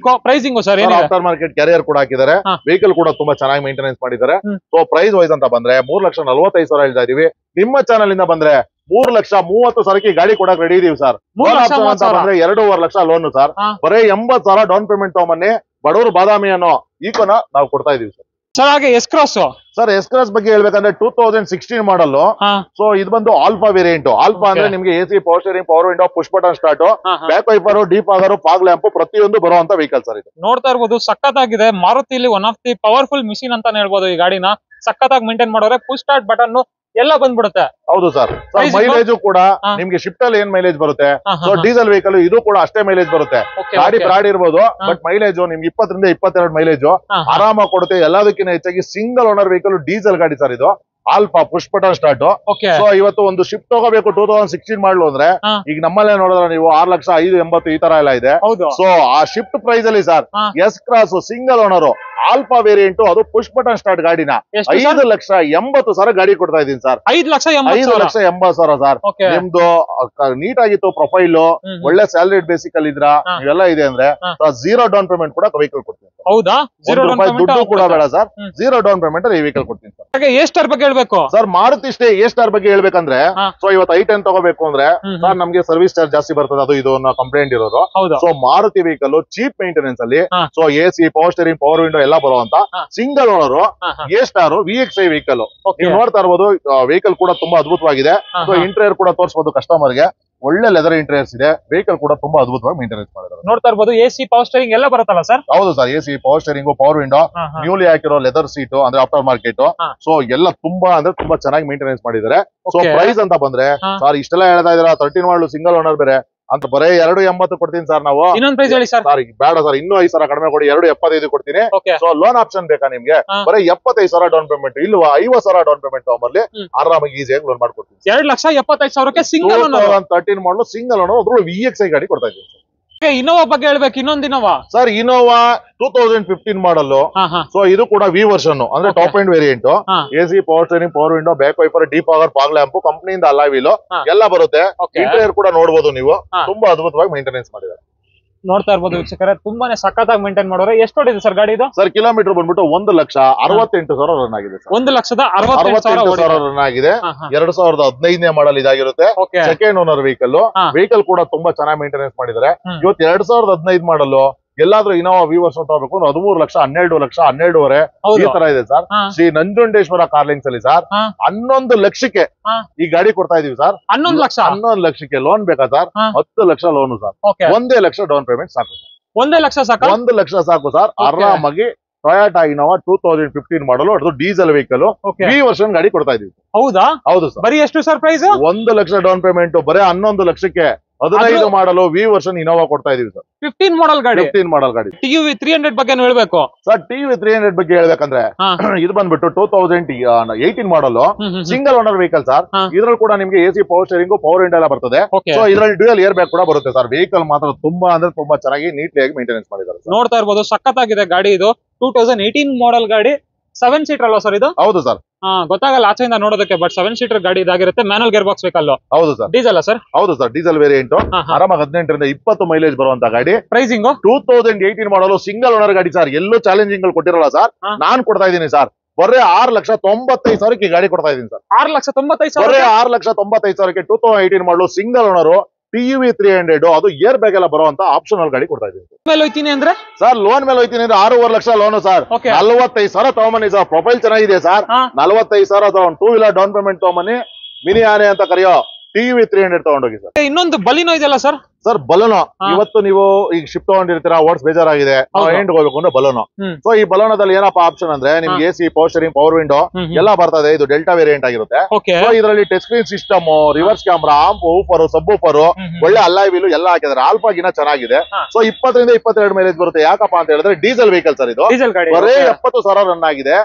ಪ್ರೈಸಿಂಗ್ ಸರ್ ಏನು? ಆಫ್ಟರ್ ಮಾರ್ಕೆಟ್ ಕ್ಯಾರಿಯರ್ ಕೂಡ ಹಾಕಿದ್ದಾರೆ. ವೆಹಿಕಲ್ ಕೂಡ ತುಂಬಾ ಚೆನ್ನಾಗಿ ಮೇಂಟೆನೆನ್ಸ್ ಮಾಡಿದ್ದಾರೆ. ಸೊ ಪ್ರೈಸ್ ವೈಸ್ ಅಂತ ಬಂದ್ರೆ 3,45,000 ಹೇಳ್ತಾ ಇದೀವಿ. ನಿಮ್ಮ ಚಾನಲ್ ಇಂದ ಬಂದ್ರೆ 3,30,000 ಗಾಡಿ ಕೊಡಕ್ ರೆಡಿ ಇದೀವಿ ಸರ್. ಅಂತ ಬಂದ್ರೆ 2.5 ಲಕ್ಷ ಲೋನ್ ಸರ್. ಬರೀ 80,000 ಡೌನ್ ಪೇಮೆಂಟ್ ತಗೊಂಬನ್ನಿ. ಬಡವರು ಬಾದಾಮಿ ಅನ್ನೋ ಈಕೋನ ನಾವು ಕೊಡ್ತಾ ಇದೀವಿ ಸರ್. ಸರ್ ಹಾಗೆ S cross. Sir S cross ಬಗ್ಗೆ ಹೇಳ್ಬೇಕಂದ್ರೆ 2016 ಮಾಡಲ್. ಸೊ ಇದು ಬಂದು ಆಲ್ಫಾ ವೇರಿಯಂಟ್. ಆಲ್ಫಾ ಅಂದ್ರೆ ನಿಮ್ಗೆ AC power steering power window push button start, back wiper defogger fog lamp ಪ್ರತಿಯೊಂದು ಬರುವಂತ ವೆಹಿಕಲ್ ಸರ್ ಇದು. ನೋಡ್ತಾ ಇರ್ಬೋದು, ಸಖತ್ತಾಗಿದೆ. ಮಾರುತಿಲಿ one of the powerful machine ಅಂತಾನೆ ಹೇಳ್ಬೋದು. ಈ ಗಾಡಿನ ಸಖತ್ತಾಗಿ ಮೇಂಟೈನ್ ಮಾಡೋರೆ. ಪುಷ್ ಸ್ಟಾರ್ಟ್ ಬಟನ್ ಎಲ್ಲ ಬಂದ್ಬಿಡುತ್ತೆ. ಹೌದು ಸರ್. ಮೈಲೇಜ್ ಕೂಡ ನಿಮ್ಗೆ ಶಿಫ್ಟ್ ಅಲ್ಲಿ ಏನ್ ಮೈಲೇಜ್ ಬರುತ್ತೆ, ಸೊ ಡೀಸೆಲ್ ವೆಹಿಕಲ್ ಇದು ಕೂಡ ಅಷ್ಟೇ ಮೈಲೇಜ್ ಬರುತ್ತೆ. ಗಾಡಿ ಬ್ರಾಡ್ ಇರ್ಬೋದು, ಬಟ್ ಮೈಲೇಜ್ ನಿಮ್ಗೆ 20 ರಿಂದ 22 ಮೈಲೇಜ್ ಆರಾಮಾಗಿ ಕೊಡುತ್ತೆ. ಎಲ್ಲದಕ್ಕಿಂತ ಹೆಚ್ಚಾಗಿ ಸಿಂಗಲ್ ಓನರ್ ವೆಹಿಕಲ್ ಡೀಸೆಲ್ ಗಾಡಿ ಸರ್ ಇದು. Alpha push button start. So ಇವತ್ತು ಒಂದು ಶಿಫ್ಟ್ ತಗೋಬೇಕು 2016 ಮಾಡಲು ಅಂದ್ರೆ ಈಗ ನಮ್ಮಲ್ಲೇ ನೋಡಿದ್ರೆ ನೀವು 6,05,80 ಈ ತರ ಎಲ್ಲ ಇದೆ. ಸೊ ಆ ಶಿಫ್ಟ್ ಪ್ರೈಸ್ ಅಲ್ಲಿ sir S cross single owner alpha variant ಅದು ಪುಷ್ ಬಟನ್ ಸ್ಟಾರ್ಟ್ ಗಾಡಿನ 5,80,000 ಗಾಡಿ ಕೊಡ್ತಾ ಇದೀನಿ ಸರ್. 5,80,000 ಸರ್. ನಿಮ್ದು ನೀಟ್ ಆಗಿತ್ತು ಪ್ರೊಫೈಲ್, ಒಳ್ಳೆ ಸ್ಯಾಲರಿ ಬೇಸಿಕ್ ಅಲ್ಲಿ ಇದ್ರ ಇವೆಲ್ಲ ಇದೆ ಅಂದ್ರೆ 0 ಡೌನ್ ಪೇಮೆಂಟ್ ಕೂಡ ವೆಹಿಕಲ್ ಕೊಡ್ತೀನಿ. ಹೌದಾ? ದುಡ್ಡು ಕೂಡ ಬೇಡ ಸರ್, 0 ಡೌನ್ ಪೇಮೆಂಟ್ ಈ ವೆಹಿಕಲ್ ಕೊಡ್ತೀನಿ ಸರ್. ಎ ಸ್ಟಾರ್ ಬಗ್ಗೆ ಹೇಳ್ಬೇಕು sir, Maruti stay A star ಬಗ್ಗೆ ಹೇಳ್ಬೇಕಂದ್ರೆ ಸೊ ಇವತ್ತು i10 ತಗೋಬೇಕು ಅಂದ್ರೆ ಸರ್ ನಮ್ಗೆ ಸರ್ವಿಸ್ ಚಾರ್ಜ್ ಜಾಸ್ತಿ ಬರ್ತದೆ, ಅದು ಇದು ಕಂಪ್ಲೇಂಟ್ ಇರೋದು. So Maruti vehicle cheap maintenance ಅಲ್ಲಿ so AC power steering power window ಎಲ್ಲ ಬರುವಂತ single owner A star VXi vehicle ನೀವು ನೋಡ್ತಾ ಇರ್ಬೋದು. ವೆಹಿಕಲ್ ಕೂಡ ತುಂಬಾ ಅದ್ಭುತವಾಗಿದೆ. ಸೊ ಇಂಟೀರಿಯರ್ ಕೂಡ ತೋರಿಸಬಹುದು ಕಸ್ಟಮರ್ ಗೆ. ಒಳ್ಳೆ ಲೆದರ್ ಇಂಟೀರಿಯರ್ಸ್ ಇದೆ. ವೆಹಿಕಲ್ ಕೂಡ ತುಂಬಾ ಅದ್ಭುತವಾಗಿ ಮೇಂಟೆನೆನ್ಸ್ ಮಾಡಿದ್ದಾರೆ. ನೋಡ್ತಾ ಇರ್ಬೋದು AC ಪವರ್ ಸ್ಟೇರಿಂಗ್ ಎಲ್ಲ ಬರುತ್ತಲ್ಲ ಸರ್? ಹೌದು sir, AC power steering power window newly ಹಾಕಿರೋ ಲೆದರ್ ಸೀಟ್ ಅಂದ್ರೆ ಆಫ್ಟರ್ ಮಾರ್ಕೆಟ್. ಸೊ ಎಲ್ಲ ತುಂಬಾ ಚೆನ್ನಾಗಿ ಮೇಂಟೆನೆನ್ಸ್ ಮಾಡಿದ್ದಾರೆ. ಸೊ ಪ್ರೈಸ್ ಅಂತ ಬಂದ್ರೆ ಸರ್ ಇಷ್ಟೆಲ್ಲ ಹೇಳ್ತಾ ಇದಾರೆ 13 ಮಾಡಲು ಸಿಂಗಲ್ ಓನರ್ ಬೇರೆ ಅಂತ ಬರೇ 2,80 ಕೊಡ್ತೀನಿ ಸರ್ ನಾವು. ಇನ್ನೊಂದು ಪ್ರೈಸ್ ಹೇಳಿ ಸರ್. ಬೇಡ ಸರ್, ಇನ್ನೂ 5,000 ಕಡಿಮೆ ಕೊಡಿ, 2,75 ಕೊಡ್ತೀನಿ. ಸೊ ಲೋನ್ ಆಪ್ಷನ್ ಬೇಕಾ ನಿಮ್ಗೆ? ಬರೀ 75,000 ಡೌನ್ ಪೇಮೆಂಟ್ ಇಲ್ವಾ 50,000 ಡೌನ್ ಪೇಮೆಂಟ್ ತಗೊಂಬರ್ಲಿ, ಆರಾಮಾಗಿ ಈಸಿಯಾಗಿ ಲೋನ್ ಮಾಡ್ಕೊಡ್ತೀನಿ. 2,75,000 ಸಿಂಗಲ್ ಓನರ್ 13 ಮಾಡಲು ಸಿಂಗಲ್ ಓನರ್ ಅದ್ರಲ್ಲೂ VXi ಗಾಡಿ ಕೊಡ್ತಾ ಇದ್ದೀನಿ. ಇನೋವಾ ಬಗ್ಗೆ ಹೇಳ್ಬೇಕು. ಇನ್ನೊಂದು ಇನೋವಾ ಸರ್, ಇನೋವಾ 2015 ಮಾಡಲ್. ಸೊ ಇದು ಕೂಡ ವಿ ವರ್ಷನ್ ಅಂದ್ರೆ top end variant. AC power steering power window back wiper deep power fog lamp ಕಂಪನಿಯಿಂದ ಅಲಾಯ್ ವೀಲ್ ಎಲ್ಲ ಬರುತ್ತೆ. ಇಂಟೀರಿಯರ್ ಕೂಡ ನೋಡಬಹುದು ನೀವು, ತುಂಬಾ ಅದ್ಭುತವಾಗಿ ಮೇಂಟೆನೆನ್ಸ್ ಮಾಡಿದ್ದಾರೆ. ನೋಡ್ತಾ ಇರ್ಬೋದು ವೀಕ್ಷಕರೇ, ತುಂಬಾನೇ ಸಖತ್ತಾಗಿ ಮೇಂಟೈನ್ ಮಾಡೋರೆ. ಎಷ್ಟು ಹೊಡಿದೆ ಸರ್ ಗಾಡಿ ಇದು? ಸರ್ ಕಿಲೋಮೀಟರ್ ಬಂದ್ಬಿಟ್ಟು 1,68,000 ರನ್ ಆಗಿದೆ. 1,68,000 ರನ್ ಆಗಿದೆ. 2015 ಮಾಡಲ್ ಇದಾಗಿರುತ್ತೆ. Second owner vehicle. ವೆಹಿಕಲ್ ಕೂಡ ತುಂಬಾ ಚೆನ್ನಾಗಿ ಮೇಂಟೆನೆನ್ಸ್ ಮಾಡಿದ್ದಾರೆ. ಇವತ್ತು 2015 ಮಾಡಲ್ ಎಲ್ಲಾದ್ರೂ ಇನೋವಾ ವಿ ವರ್ಷನ್ ತಗೋಬೇಕು ಅಂದ್ರೆ 13 ಲಕ್ಷ 12 ಲಕ್ಷ 12.5 ಈ ತರ ಇದೆ ಸರ್. ಶ್ರೀ ನಂಜುಂಡೇಶ್ವರ ಕಾರ್ಲಿಂಗ್ಸ್ ಅಲ್ಲಿ ಸರ್ 11 ಲಕ್ಷಕ್ಕೆ ಈ ಗಾಡಿ ಕೊಡ್ತಾ ಇದೀವಿ ಸರ್. 11 ಲಕ್ಷಕ್ಕೆ ಲೋನ್ ಬೇಕಾ sir? 10 lakh loan sir. 1 lakh down payment ಸಾಕು ಸರ್. 1 ಲಕ್ಷ ಸಾಕು? 1 ಲಕ್ಷ ಸಾಕು ಸರ್. ಆರಾಮಾಗಿ ಟೊಯಾಟಾ ಇನೋವಾ 2015 ಮಾಡಲು ಅದು ಡೀಸೆಲ್ ವೆಹಿಕಲ್ ವಿ ವರ್ಷನ್ ಗಾಡಿ ಕೊಡ್ತಾ ಇದೀವಿ. ಹೌದಾ? ಹೌದು ಸರ್. ಬರೀ ಎಷ್ಟು sir price? 1 lakh down payment ಬರೀ 11 ಲಕ್ಷಕ್ಕೆ 15 ಮಾಡಲು ವಿ ವರ್ಷನ್ ಇನೋವಾ ಕೊಡ್ತಾ ಇದೀವಿ ಸರ್. 15 ಮಾಡಲ್ ಗಾಡಿ. TUV 300 ಬಗ್ಗೆ ಹೇಳ್ಬೇಕು ಸರ್. TUV 300 ಬಗ್ಗೆ ಹೇಳ್ಬೇಕಂದ್ರೆ ಇದು ಬಂದ್ಬಿಟ್ಟು 2018 model single owner vehicle sir. ಇದ್ರಲ್ಲಿ ಕೂಡ ನಿಮ್ಗೆ AC power steering power window ಎಲ್ಲ ಬರ್ತದೆ. ಸೊ ಇದ್ರಲ್ಲಿ ಡ್ಯೂಯಲ್ ಏರ್ ಬ್ಯಾಗ್ ಕೂಡ ಬರುತ್ತೆ ಸರ್. ವೆಹಿಕಲ್ ಮಾತ್ರ ತುಂಬಾ ಚೆನ್ನಾಗಿ ನೀಟ್ಲಿಯಾಗಿ ಮೇಂಟೆನೆನ್ಸ್ ಮಾಡಿದ್ದಾರೆ. ನೋಡ್ತಾ ಇರ್ಬೋದು, ಸಖತ್ತಾಗಿದೆ ಗಾಡಿ ಇದು. 2018 ಮಾಡಲ್ ಗಾಡಿ. 7 ಸೀಟರ್ ಅಲ್ವಾ ಸರ್ ಇದು? ಹೌದು ಸರ್. ಗೊತ್ತಾಗಲ್ಲ ಆಚೆಯಿಂದ ನೋಡೋದಕ್ಕೆ, ಬಟ್ 7 ಸೀಟರ್ ಗಾಡಿ ಇದಾಗಿರುತ್ತೆ. Manual gear box vehicle. ಹೌದು ಸರ್. Diesel sir? ಹೌದು ಸರ್, ಡೀಸೆಲ್ ವೇರಿಯಂಟ್. ಆರಾಮಾಗಿ 18 ರಿಂದ 20 ಮೈಲೇಜ್ ಬರುವಂತ ಗಾಡಿ. ಪ್ರೈಸಿಂಗ್ 2018 ಮಾಡಲು ಸಿಂಗಲ್ ಓನರ್ ಗಾಡಿ ಸರ್. ಎಲ್ಲೂ ಚಾಲೆಂಜಿಂಗ್ ಕೊಟ್ಟಿರಲ್ಲ ಸರ್, ನಾನ್ ಕೊಡ್ತಾ ಇದ್ದೀನಿ ಸರ್. ಬರೀ 6,95,000 ಗಾಡಿ ಕೊಡ್ತಾ ಇದೀನಿ ಸರ್. 6,95,000 ಬರೀ 6,95,000 2018 ಮಾಡಲು ಸಿಂಗಲ್ ಓನರ್ TUV 300 ಅದು ಏರ್ ಬ್ಯಾಗ್ ಎಲ್ಲ ಬರುವಂತ ಆಪ್ಷನಲ್ ಗಾಡಿ ಕೊಡ್ತಾ ಇದೀನಿ. ಅಂದ್ರೆ ಸರ್ ಲೋನ್ ಮೇಲೆ ಹೋಯ್ತೀನಿ ಅಂದ್ರೆ 6.5 ಲಕ್ಷ ಲೋನ್ ಸರ್. 45,000 ತಗೊಂಬನ್ನಿ ಸರ್. ಪ್ರೊಫೈಲ್ ಚೆನ್ನಾಗಿದೆ sir. 45,000 two wheeler down payment ತಗೊಂಬನ್ನಿ. ಮಿನಿ ಆನೆ ಅಂತ ಕರೆಯೋ TUV 300 ತಗೊಂಡೋಗಿ ಸರ್. ಇನ್ನೊಂದು ಬಲಿನೋ ಇದೆಯಲ್ಲ ಸರ್? ಸರ್ ಬಲೋನೋ ಇವತ್ತು ನೀವು ಈಗ ಶಿಫ್ಟ್ ತಗೊಂಡಿರ್ತೀರಾ, ಓಡ್ಸ್ ಬೇಜಾರಾಗಿದೆ, ಎಂಡ್ ಹೋಗ್ಬೇಕು ಅಂದ್ರೆ ಬಲೋನೋ. ಸೊ ಈ ಬಲೋನದಲ್ಲಿ ಏನಪ್ಪಾ ಆಪ್ಷನ್ ಅಂದ್ರೆ ನಿಮ್ಗೆ AC power steering power window ಎಲ್ಲ ಬರ್ತದೆ. ಇದು ಡೆಲ್ಟಾ ವೇರಿಯಂಟ್ ಆಗಿರುತ್ತೆ. ಸೊ ಇದರಲ್ಲಿ touch screen system, reverse camera, amp, woofer, sub woofer, ಒಳ್ಳೆ ಅಲಾಯ್ ವೀಲ್ ಎಲ್ಲ ಹಾಕಿದ್ದಾರೆ. ಆಲ್ಫಾಗಿನ ಚೆನ್ನಾಗಿದೆ. ಸೊ 20 ರಿಂದ 22 ಮೈಲೇಜ್ ಬರುತ್ತೆ. ಯಾಕಪ್ಪ ಅಂತ ಹೇಳಿದ್ರೆ ಡೀಸೆಲ್ ವೆಹಿಕಲ್ ಸರ್ ಇದು. ಬರೀ 70,000 ರನ್ ಆಗಿದೆ.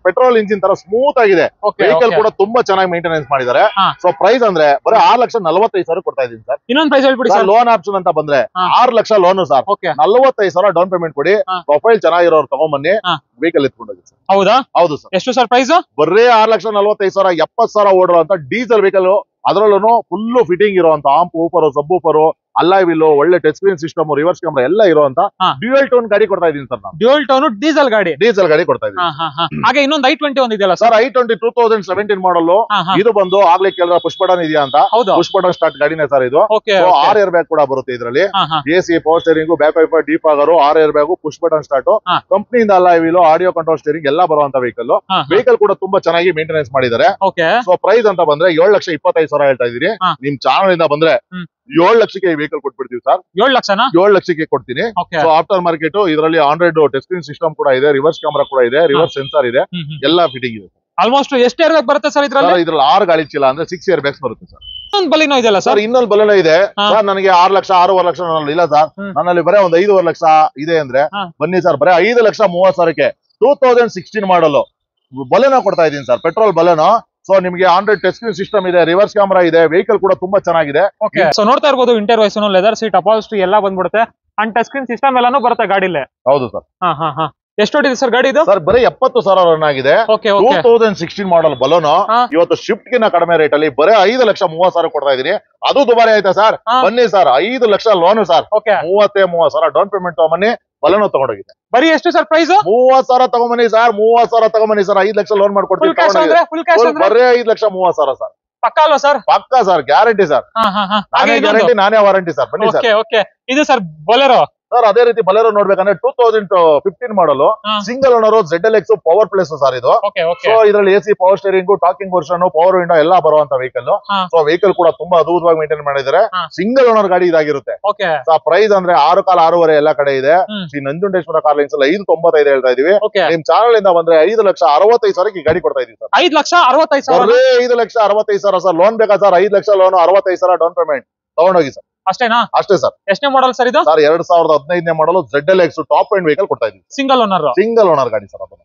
ಪೆಟ್ರೋಲ್ ಇಂಜಿನ್ ತರ ಸ್ಮೂತ್ ಆಗಿದೆ. ವೆಹಿಕಲ್ ಕೂಡ ತುಂಬಾ ಚೆನ್ನಾಗಿ ಮೇಂಟೆನೆನ್ಸ್ ಮಾಡಿದ್ದಾರೆ. ಸೊ ಪ್ರೈಸ್ ಅಂದ್ರೆ ಬರೀ 6,45,000 ಕೊಡ್ತಾ ಇದೀನಿ ಸರ್. ಇನ್ನೊಂದು ಪ್ರೈಸ್ ಹೇಳ್ಬಿಡಿ ಸರ್. ಲೋನ್ ಆಪ್ಷನ್ ಅಂತ ಬಂದ್ರೆ 6 lakh loan sir. 45,000 down payment ಕೊಡಿ. ಪ್ರೊಫೈಲ್ ಚೆನ್ನಾಗಿರೋರು ತಗೊಂಬನ್ನಿ, ವೆಹಿಕಲ್ ಎತ್ಕೊಂಡೋಗಿ ಸರ್. ಹೌದಾ? ಹೌದು ಸರ್. ಎಷ್ಟು ಸರ್ ಪ್ರೈಸ್? ಬರೀ 6,45,000 70,000 ಓಡಿರುವಂತ ಡೀಸೆಲ್ ವೆಹಿಕಲ್. ಅದರಲ್ಲೂ ಫುಲ್ ಫಿಟ್ಟಿಂಗ್ ಇರುವಂತ amp, woofer, sub woofer, alloy wheel, ಒಳ್ಳೆ touch screen system, reverse camera ಎಲ್ಲ ಇರುವಂತ ಡ್ಯೂಯಲ್ ಟೋನ್ ಗಾಡಿ ಕೊಡ್ತಾ ಇದೀನಿ ಸರ್. ನಾನು ಡ್ಯೂಯಲ್ ಟೋನ್ ಡೀಸೆಲ್ ಗಾಡಿ ಕೊಡ್ತಾ ಇದೀನಿ. ಹಾಗೆ ಇನ್ನೊಂದು i20 ಒಂದಿದೆಯಲ್ಲ ಸರ್? i20 2017 ಮಾಡಲ್. ಇದು ಬಂದು ಆಗ್ಲೇ ಕೇಳಿದ್ರೆ ಪುಷ್ ಬಟನ್ ಇದೆಯಾ ಅಂತ. ಪುಷ್ ಬಟನ್ ಸ್ಟಾರ್ಟ್ ಗಾಡಿನೇ ಸರ್ ಇದು. 6 ಏರ್ ಬ್ಯಾಗ್ ಕೂಡ ಬರುತ್ತೆ ಇದರಲ್ಲಿ. AC power steering back wiper defogger 6 air bag push button start. ಕಂಪನಿಯಿಂದ alloy wheel, audio control steering ಎಲ್ಲ ಬರುವಂತ ವೆಹಿಕಲ್. ವೆಹಿಕಲ್ ಕೂಡ ತುಂಬಾ ಚೆನ್ನಾಗಿ ಮೇಂಟೆನೆನ್ಸ್ ಮಾಡಿದ್ದಾರೆ. ಸೊ ಪ್ರೈಸ್ ಅಂತ ಬಂದ್ರೆ 7,25,000 ಹೇಳ್ತಾ ಇದೀನಿ. ನಿಮ್ ಚಾನಲ್ ಇಂದ ಬಂದ್ರೆ 7 ಲಕ್ಷಕ್ಕೆ ಈ ವೆಹಿಕಲ್ ಕೊಟ್ಬಿಡ್ತೀವಿ ಸರ್. 7 ಲಕ್ಷಕ್ಕೆ ಕೊಡ್ತೀನಿ. ಸೊ ಆಫ್ಟರ್ ಮಾರ್ಕೆಟ್ ಇದರಲ್ಲಿ ಆಂಡ್ರಾಯ್ಡ್ ಟಚ್ ಸ್ಕ್ರೀನ್ ಸಿಸ್ಟಮ್ ಕೂಡ ಇದೆ, ರಿವರ್ಸ್ ಕ್ಯಾಮ್ರಾ ಕೂಡ ಇದೆ, ರಿವರ್ಸ್ ಸೆನ್ಸಾರ್ ಇದೆ, ಎಲ್ಲ ಫಿಟ್ಟಿಂಗ್ ಇದೆ. ಆಲ್ಮೋಸ್ಟ್ ಎಷ್ಟು ಏರ್ ಬ್ಯಾಗ್ ಬರುತ್ತೆ ಸರ್ ಇದ್ರಲ್ಲಿ? 6 ಗಾಳಿ ಚೀಲ ಅಂದ್ರೆ 6 ಏರ್ ಬ್ಯಾಗ್ಸ್ ಬರುತ್ತೆ ಸರ್. ಇನ್ನೊಂದು ಬಲಿನೋ ಇದೆಯಲ್ಲ ಸರ್? ಇನ್ನೊಂದು ಬಲಿನೋ ಇದೆ ಸರ್. ನನಗೆ 6 ಲಕ್ಷ 6.5 ಲಕ್ಷ ಇಲ್ಲ ಸರ್. ನನ್ನಲ್ಲಿ ಬರೀ ಒಂದು 5.5 ಲಕ್ಷ ಇದೆ ಅಂದ್ರೆ ಬನ್ನಿ ಸರ್. ಬರೀ 5,30,000 2016 ಮಾಡಲು ಬಲೆನೋ ಕೊಡ್ತಾ ಇದೀನಿ ಸರ್, ಪೆಟ್ರೋಲ್ ಬಲೆನೋ. ಸೊ ನಿಮಗೆ ಆಂಡ್ರಾಯ್ಡ್ ಟಚ್ ಸ್ಕ್ರೀನ್ ಸಿಸ್ಟಮ್ ಇದೆ, ರಿವರ್ಸ್ ಕ್ಯಾಮರಾ ಇದೆ, ವೆಹಿಕಲ್ ಕೂಡ ತುಂಬಾ ಚೆನ್ನಾಗಿದೆ. ಸೊ ನೋಡ್ತಾ ಇರ್ಬೋದು inter wise leather seat upholstery ಎಲ್ಲ ಬಂದ್ಬಿಡುತ್ತೆ ಅಂಡ್ ಟಚ್ ಸ್ಕ್ರೀನ್ ಸಿಸ್ಟಮ್ ಎಲ್ಲಾನು ಬರುತ್ತೆ ಗಾಡಿಲಿ. ಹೌದು ಸರ್. ಎಷ್ಟು ಹೊಡಿದೆ ಸರ್ ಗಾಡಿ ಇದು? ಸರ್ ಬರೀ 70,000 ರನ್ ಆಗಿದೆ. 2016 ಮಾಡಲ್ ಬಲೋನು. ಇವತ್ತು ಶಿಫ್ಟ್ ಗಿನ್ನ ಕಡಿಮೆ ರೇಟ್ ಅಲ್ಲಿ ಬರೀ 5,30,000 ಕೊಡ್ತಾ ಇದೀನಿ. ಅದು ದುಬಾರಿ ಆಯ್ತಾ ಸರ್? ಬನ್ನಿ sir, 5 lakh loan sir, 30,000 down payment ತಗೊಂಬನ್ನಿ, ಬಲೋನು ತಗೊಂಡೋಗಿದೆ. ಬರೀ ಎಷ್ಟು ಸರ್ ಪ್ರೈಸ್? 30,000 ತಗೊಂಬನ್ನಿ ಸರ್, 30,000 ತಗೊಂಬನ್ನಿ ಸರ್, 5 ಲಕ್ಷ ಲೋನ್ ಮಾಡ್ಕೊಡ್ತೀವಿ. ಬರೀ 5,30,000 ಸರ್. ಪಕ್ಕಾ ಅಲ್ವಾ ಸರ್? ಪಕ್ಕಾ ಸರ್, ಗ್ಯಾರಂಟಿ ಸರ್. ನಾನೇ ಗ್ಯಾರಂಟಿ, ನಾನೇ ವಾರಂಟಿ ಸರ್. ಬನ್ನಿ ಸರ್. ಇದು ಸರ್ ಬೊಲೆರೋ ಸರ್ ಅದೇ ರೀತಿ ಬಲೆರೋ ನೋಡ್ಬೇಕಂದ್ರೆ 2015 model, single owner, ZLX power plus sir ಇದು. ಸೊ ಇದರಲ್ಲಿ AC power steering, talking version, power window ಎಲ್ಲ ಬರುವಂತ ವೆಹಿಕಲ್. ಸೊ ವೆಹಿಕಲ್ ಕೂಡ ತುಂಬಾ ಅದ್ಭುತವಾಗಿ ಮೇಂಟೈನ್ ಮಾಡಿದ್ದಾರೆ. ಸಿಂಗಲ್ ಓನರ್ ಗಾಡಿ ಇದಾಗಿರುತ್ತೆ. ಪ್ರೈಸ್ ಅಂದ್ರೆ 6,5 ಎಲ್ಲ ಕಡೆ ಇದೆ. ಶ್ರೀ ನಂಜುಂಡೇಶ್ವರ ಕಾರ್ಲಿಂಗ್ಸ್ ಅಲ್ಲಿ 595 ಹೇಳ್ತಾ ಇದೀವಿ. ನಿಮ್ ಚಾನಲ್ ಇಂದ ಬಂದ್ರೆ 5,65,000 ಈ ಗಾಡಿ ಕೊಡ್ತಾ ಇದೀವಿ ಸರ್. 5,65,000 5,65,000 ಸರ್. ಲೋನ್ ಬೇಕಾ sir? 5 lakh loan, 65,000 down payment ತಗೊಂಡೋಗಿ ಸರ್. ಅಷ್ಟೇನಾ? ಅಷ್ಟೇ ಸರ್. ಎಷ್ಟನೇ ಮಾಡಲ್ ಸರ್ ಇದು? ಸರ್ 2015 ಮಾಡಲು ZLX ಟಾಪ್ ಎಂಡ್ ವೆಹಿಕಲ್ ಕೊಡ್ತಾ ಇದೀವಿ. ಸಿಂಗಲ್ ಓನರ್ ಗಾಡಿ ಸರ್ ಅದು.